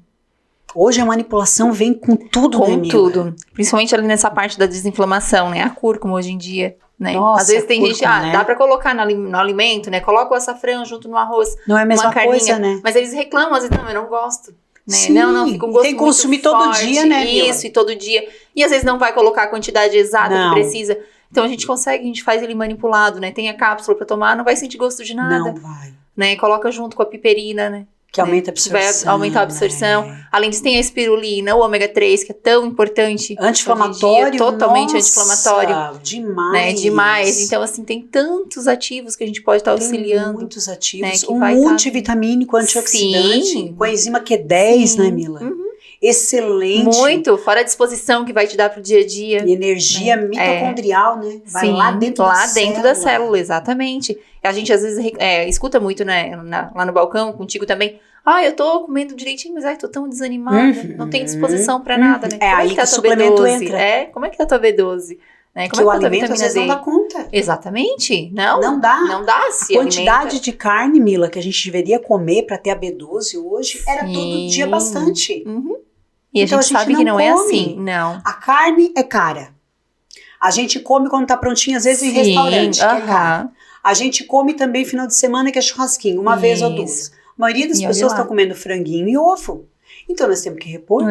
Hoje a manipulação vem com tudo, né, Mila? Com tudo. Principalmente ali nessa parte da desinflamação, né? A cúrcuma hoje em dia, né? Nossa, às vezes tem cúrcuma, gente, né? Dá pra colocar no alimento, né? Coloca o açafrão junto no arroz. Não é a mesma carninha, coisa, né? Mas eles reclamam, às vezes, não, eu não gosto. Né? Sim, não, fica um gosto tem que consumir muito todo forte, dia, né, Mila? Isso, e todo dia. E às vezes não vai colocar a quantidade exata que precisa. Então a gente faz ele manipulado, né? Tem a cápsula pra tomar, não vai sentir gosto de nada. Não vai. Né? Coloca junto com a piperina, né? Que aumenta a absorção. Vai aumentar a absorção. Além disso, tem a espirulina, o ômega 3, que é tão importante. Anti-inflamatório. Totalmente anti-inflamatório. Demais. Né? Demais. Então, assim, tem tantos ativos que a gente pode estar auxiliando. Muitos ativos. Né? Um multivitamínico antioxidante. Com a enzima Q10, né, Mila? Excelente. Muito. Fora a disposição que vai te dar pro dia a dia. E energia mitocondrial, né? Vai lá dentro da célula, exatamente. A gente às vezes escuta muito, né, lá no balcão, contigo também. Eu tô comendo direitinho, mas tô tão desanimada. Não tenho disposição pra nada, né? Como aí que tá a tua B12? Como é que tá a tua B12? Né? Como que o alimento às vezes não dá conta. Exatamente. Não dá. Não dá. A quantidade de carne, Mila, que a gente deveria comer pra ter a B12 hoje, era todo dia bastante. E então, a gente sabe que não é assim. Não. A carne é cara. A gente come quando tá prontinha, às vezes em restaurante, que é caro. A gente come também final de semana, que é churrasquinho, uma vez ou duas. A maioria das pessoas estão comendo franguinho e ovo. Então nós temos que repor.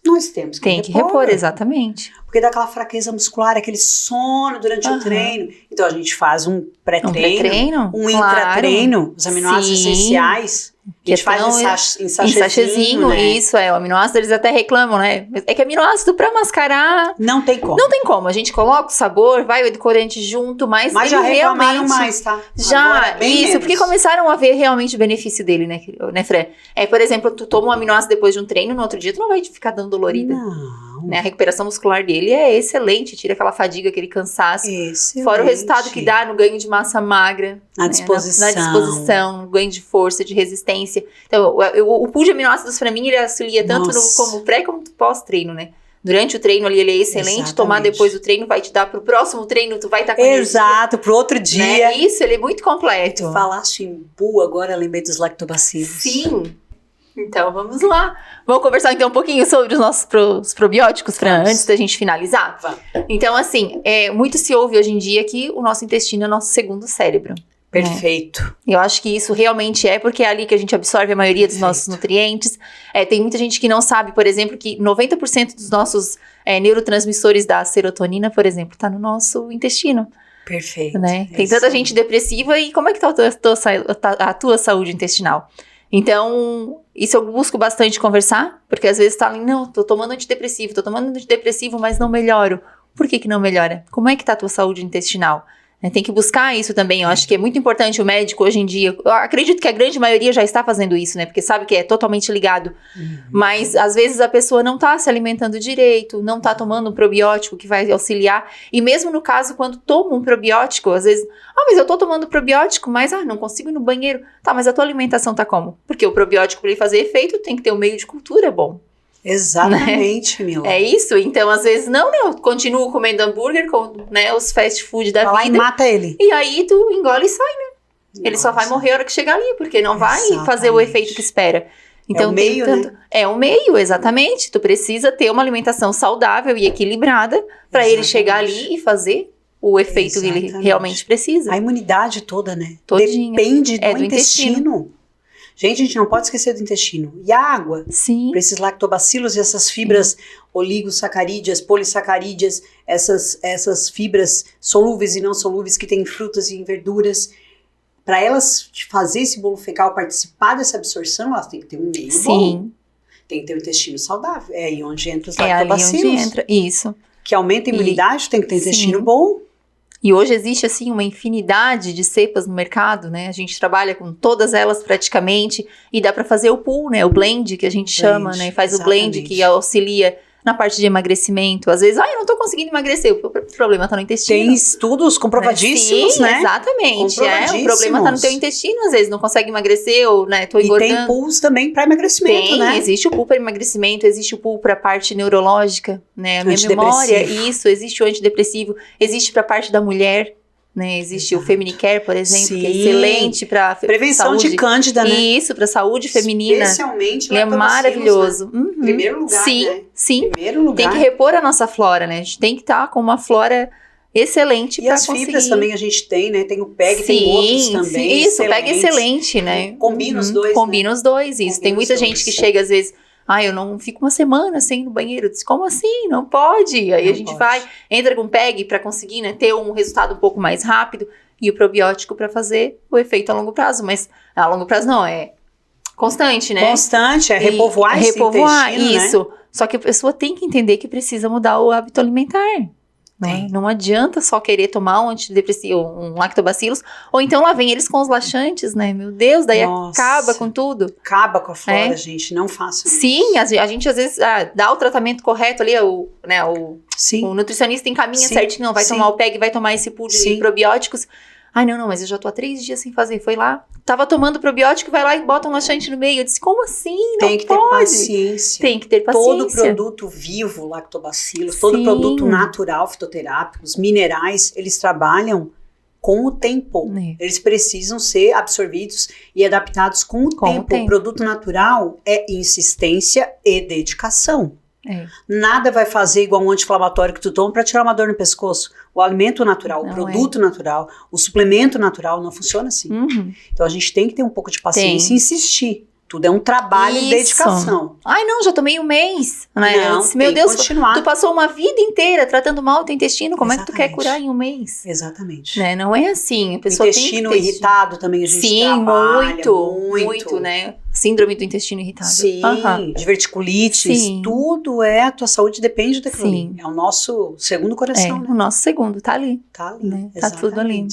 Nós temos que repor. Tem que repor, exatamente. Porque dá aquela fraqueza muscular, aquele sono durante o treino. Então a gente faz um pré-treino, um intratreino, os aminoácidos essenciais. A gente faz em sachêzinho, né? Isso, o aminoácido, eles até reclamam, né? É que aminoácido pra mascarar... Não tem como. Não tem como. A gente coloca o sabor, vai o edulcorante junto, mas já reclamaram mais, tá? Já, isso. Porque começaram a ver realmente o benefício dele, né, Fran? Por exemplo, tu toma um aminoácido depois de um treino, no outro dia tu não vai ficar dando dolorida. Não. Né? A recuperação muscular dele é excelente, tira aquela fadiga, aquele cansaço. Excelente. Fora o resultado que dá no ganho de massa magra. Na disposição. Na disposição, no ganho de força, de resistência. Então, o pool de aminoácidos pra mim, ele auxilia tanto como pré como pós-treino, né? Durante o treino ali, ele é excelente. Exatamente. Tomar depois do treino vai te dar pro próximo treino, tu vai estar com Exato, pro outro dia. Né? Isso, ele é muito completo. Tu falaste em pool, agora lembrei dos lactobacilos. Sim. Então, vamos lá. Vamos conversar então um pouquinho sobre os nossos probióticos, Fran, antes da gente finalizar? Então, assim, muito se ouve hoje em dia que o nosso intestino é o nosso segundo cérebro. Perfeito. Né? Eu acho que isso realmente porque é ali que a gente absorve a maioria dos nossos nutrientes. Tem muita gente que não sabe, por exemplo, que 90% dos nossos neurotransmissores da serotonina, por exemplo, tá no nosso intestino. Perfeito. Né? Tem tanta gente depressiva, e como é que tá a tua saúde intestinal? Então, isso eu busco bastante conversar, porque às vezes tá ali, não, tô tomando antidepressivo, mas não melhoro. Por que não melhora? Como é que tá a tua saúde intestinal? Tem que buscar isso também. Eu acho que é muito importante o médico hoje em dia. Eu acredito que a grande maioria já está fazendo isso, né? Porque sabe que é totalmente ligado. Mas, às vezes, a pessoa não está se alimentando direito, não está tomando um probiótico que vai auxiliar. E mesmo no caso, quando toma um probiótico, às vezes... mas eu tô tomando probiótico, mas não consigo ir no banheiro. Tá, mas a tua alimentação tá como? Porque o probiótico, para ele fazer efeito, tem que ter um meio de cultura bom. Exatamente, Mila. É isso? Então, às vezes, eu continuo comendo hambúrguer com, os fast food da vida. E mata ele. E aí, tu engole e sai, né? Ele só vai morrer a hora que chegar ali, porque não vai fazer o efeito que espera. Então, é o meio, né? É o meio, exatamente. Tu precisa ter uma alimentação saudável e equilibrada para ele chegar ali e fazer o efeito que ele realmente precisa. A imunidade toda, né? Todinha. Depende do intestino. Gente, a gente não pode esquecer do intestino. E a água? Sim. Para esses lactobacilos e essas fibras oligosacarídeas, polissacarídeas, essas fibras solúveis e não solúveis que tem em frutas e em verduras. Para elas fazer esse bolo fecal, participar dessa absorção, elas têm que ter um meio bom. Tem que ter um intestino saudável. É aí onde entra os lactobacilos. É ali onde entra, isso. Que aumenta a imunidade, tem que ter intestino bom. E hoje existe, assim, uma infinidade de cepas no mercado, né? A gente trabalha com todas elas praticamente e dá para fazer o pool, né? O blend, que a gente chama, né? Faz o blend que auxilia na parte de emagrecimento. Às vezes, eu não tô conseguindo emagrecer, o problema tá no intestino. Tem estudos comprovadíssimos, né? Exatamente. O problema tá no teu intestino, às vezes não consegue emagrecer ou, tô engordando. E tem pools também para emagrecimento, né? Existe o pool para emagrecimento, existe o pool para parte neurológica, né? A minha memória, isso, existe o antidepressivo, existe para parte da mulher, né? Existe o Feminicare, por exemplo, que é excelente para prevenção saúde. de cândida, né? Isso, para saúde feminina. Especialmente é maravilhoso. Né? Primeiro lugar, né? Sim. Primeiro lugar. Tem que repor a nossa flora, né? A gente tem que estar com uma flora excelente para conseguir. E as fibras também a gente tem, né? Tem o PEG, tem outros também. Isso, o PEG é excelente, né? Combina os dois, Combina os dois, isso. Tem muita gente que chega às vezes... eu não fico uma semana sem ir no banheiro. Eu disse, como assim? Não pode. Aí a gente vai, entra com PEG para conseguir, né, ter um resultado um pouco mais rápido e o probiótico para fazer o efeito a longo prazo. Mas a longo prazo não, é constante, né? Constante, repovoar esse intestino, isso. Né? Só que a pessoa tem que entender que precisa mudar o hábito alimentar. Né? Não adianta só querer tomar um antidepressivo, um lactobacilos, ou então lá vem eles com os laxantes, né? Meu Deus, daí acaba com tudo. Acaba com a flora, gente, não faça isso. Sim, a gente às vezes dá o tratamento correto ali, o nutricionista encaminha certinho, não, vai tomar o PEG, vai tomar esse pool de probióticos. Não, mas eu já tô há 3 dias sem fazer. Foi lá, tava tomando probiótico, vai lá e bota um laxante no meio. Eu disse, como assim? Não Tem que ter paciência. Tem que ter paciência. Todo produto vivo, lactobacilos, todo produto natural, fitoterápicos, minerais, eles trabalham com o tempo. Eles precisam ser absorvidos e adaptados com o tempo. O produto natural é insistência e dedicação. Nada vai fazer igual um anti-inflamatório que tu toma para tirar uma dor no pescoço. O alimento natural, o produto natural, o suplemento natural não funciona assim. Então a gente tem que ter um pouco de paciência e insistir. Tudo é um trabalho e dedicação. Não, já tomei um mês. Né? Não, disse, meu Deus, continuar. Tu passou uma vida inteira tratando mal o teu intestino, como é que tu quer curar em um mês? Exatamente. Né? Não é assim. A pessoa intestino tem que irritado também a gente trabalha. Muito, né? Síndrome do intestino irritado. Sim, diverticulites, tudo a tua saúde depende daquilo ali. É o nosso segundo coração, né? O nosso segundo, tá ali. Tá ali, né? Tá tudo ali.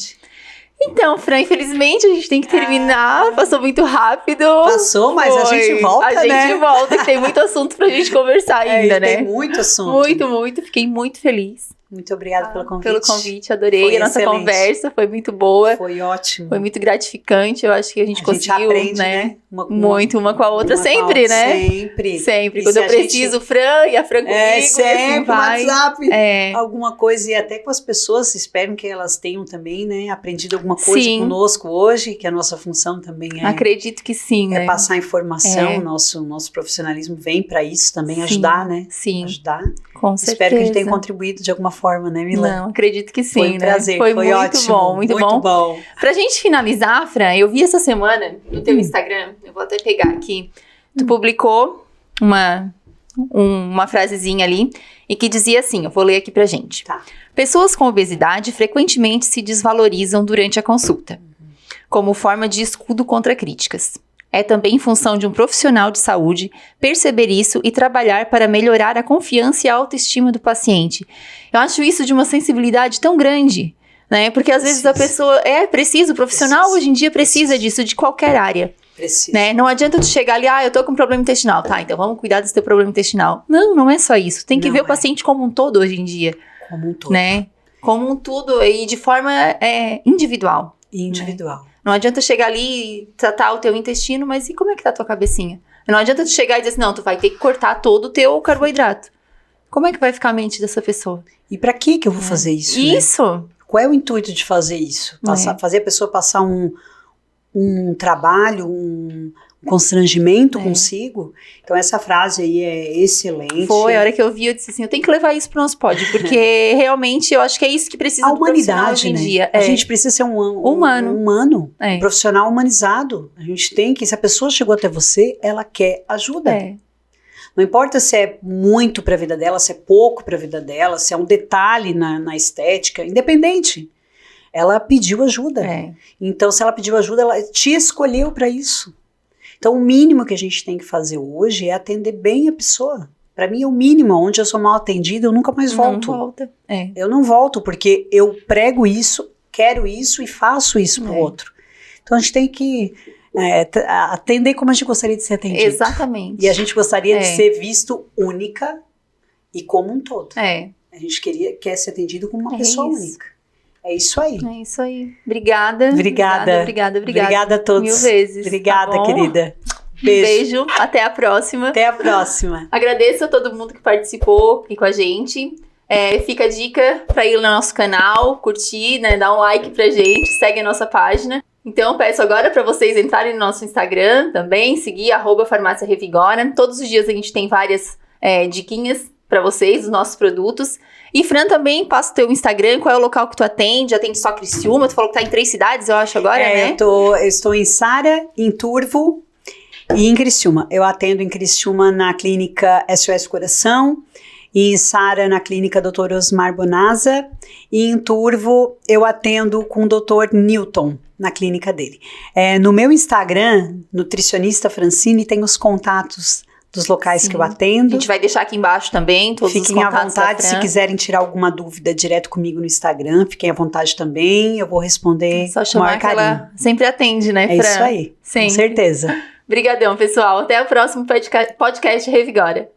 Então, Fran, infelizmente a gente tem que terminar. Passou muito rápido. Passou, mas a gente volta, né? A gente volta, que tem muito assunto pra gente conversar ainda, né? Tem muito assunto. Muito. Fiquei muito feliz. Muito obrigada pelo convite. Pelo convite, adorei a nossa conversa, foi muito boa. Foi ótimo. Foi muito gratificante, eu acho que a gente conseguiu, aprende, né? Uma com a outra, sempre, né? Sempre. Quando eu preciso, Fran, e a Fran comigo, sempre, assim, WhatsApp, alguma coisa, e até com as pessoas, espero que elas tenham também, né, aprendido alguma coisa conosco hoje, que a nossa função também acredito que sim, né? Passar informação, nosso profissionalismo vem para isso também, ajudar, né? Sim. Ajudar. Com certeza. Espero que a gente tenha contribuído de alguma forma, né, Mila? Não, acredito que sim, foi um prazer, foi muito ótimo, bom, muito bom. Pra gente finalizar, Fran, eu vi essa semana no teu Instagram, eu vou até pegar aqui, tu publicou uma frasezinha ali, e que dizia assim, eu vou ler aqui pra gente. Tá. Pessoas com obesidade frequentemente se desvalorizam durante a consulta, como forma de escudo contra críticas. É também função de um profissional de saúde perceber isso e trabalhar para melhorar a confiança e a autoestima do paciente. Eu acho isso de uma sensibilidade tão grande, né? Porque às vezes a pessoa precisa, o profissional hoje em dia precisa disso, de qualquer área. Precisa. Né? Não adianta tu chegar ali, eu tô com problema intestinal. Tá, então vamos cuidar desse teu problema intestinal. Não, não é só isso. Tem que ver o paciente como um todo hoje em dia. Como um todo. Né? Como um todo e de forma individual. Individual. Né? Não adianta chegar ali e tratar o teu intestino, mas e como é que tá a tua cabecinha? Não adianta tu chegar e dizer assim, não, tu vai ter que cortar todo o teu carboidrato. Como é que vai ficar a mente dessa pessoa? E pra que eu vou fazer isso? Isso! Né? Qual é o intuito de fazer isso? Fazer a pessoa passar um trabalho, um constrangimento consigo. Então essa frase aí é excelente. Foi, a hora que eu vi, eu disse assim, eu tenho que levar isso pro nosso pod, porque realmente eu acho que é isso que precisa a do profissional humanidade, hoje em dia. A gente precisa ser um humano, um profissional humanizado. A gente tem que, se a pessoa chegou até você, ela quer ajuda. Não importa se é muito para a vida dela, se é pouco para a vida dela, se é um detalhe na estética, independente. Ela pediu ajuda. Então, se ela pediu ajuda, ela te escolheu para isso. Então, o mínimo que a gente tem que fazer hoje é atender bem a pessoa. Para mim, é o mínimo. Onde eu sou mal atendida, eu nunca mais volto. Não volta. Eu não volto, porque eu prego isso, quero isso e faço isso pro outro. Então, a gente tem que atender como a gente gostaria de ser atendido. Exatamente. E a gente gostaria de ser visto única e como um todo. A gente quer ser atendido como uma pessoa única. É isso aí. É isso aí. Obrigada. Obrigada a todos. 1000 vezes. Obrigada, tá querida. Beijo. Até a próxima. Até a próxima. Agradeço a todo mundo que participou aqui com a gente. Fica a dica para ir no nosso canal, curtir, né, dar um like pra gente, segue a nossa página. Então, peço agora para vocês entrarem no nosso Instagram também, seguir @farmácia Revigora. Todos os dias a gente tem várias diquinhas para vocês, dos nossos produtos. E Fran, também passa o teu Instagram, qual é o local que tu atende? Atende só Criciúma? Tu falou que tá em 3 cidades, eu acho, agora, né? Eu estou em Sara, em Turvo e em Criciúma. Eu atendo em Criciúma na clínica SOS Coração, e em Sara na clínica Dr. Osmar Bonazza, e em Turvo eu atendo com o Dr. Newton, na clínica dele. No meu Instagram, Nutricionista Francine, tem os contatos dos locais que eu atendo. A gente vai deixar aqui embaixo também todos os contatos. Fiquem à vontade, se quiserem tirar alguma dúvida direto comigo no Instagram, fiquem à vontade também, eu vou responder só chamar que ela sempre atende, né, Fran? É isso aí, com certeza. Obrigadão, pessoal. Até o próximo podcast Revigora.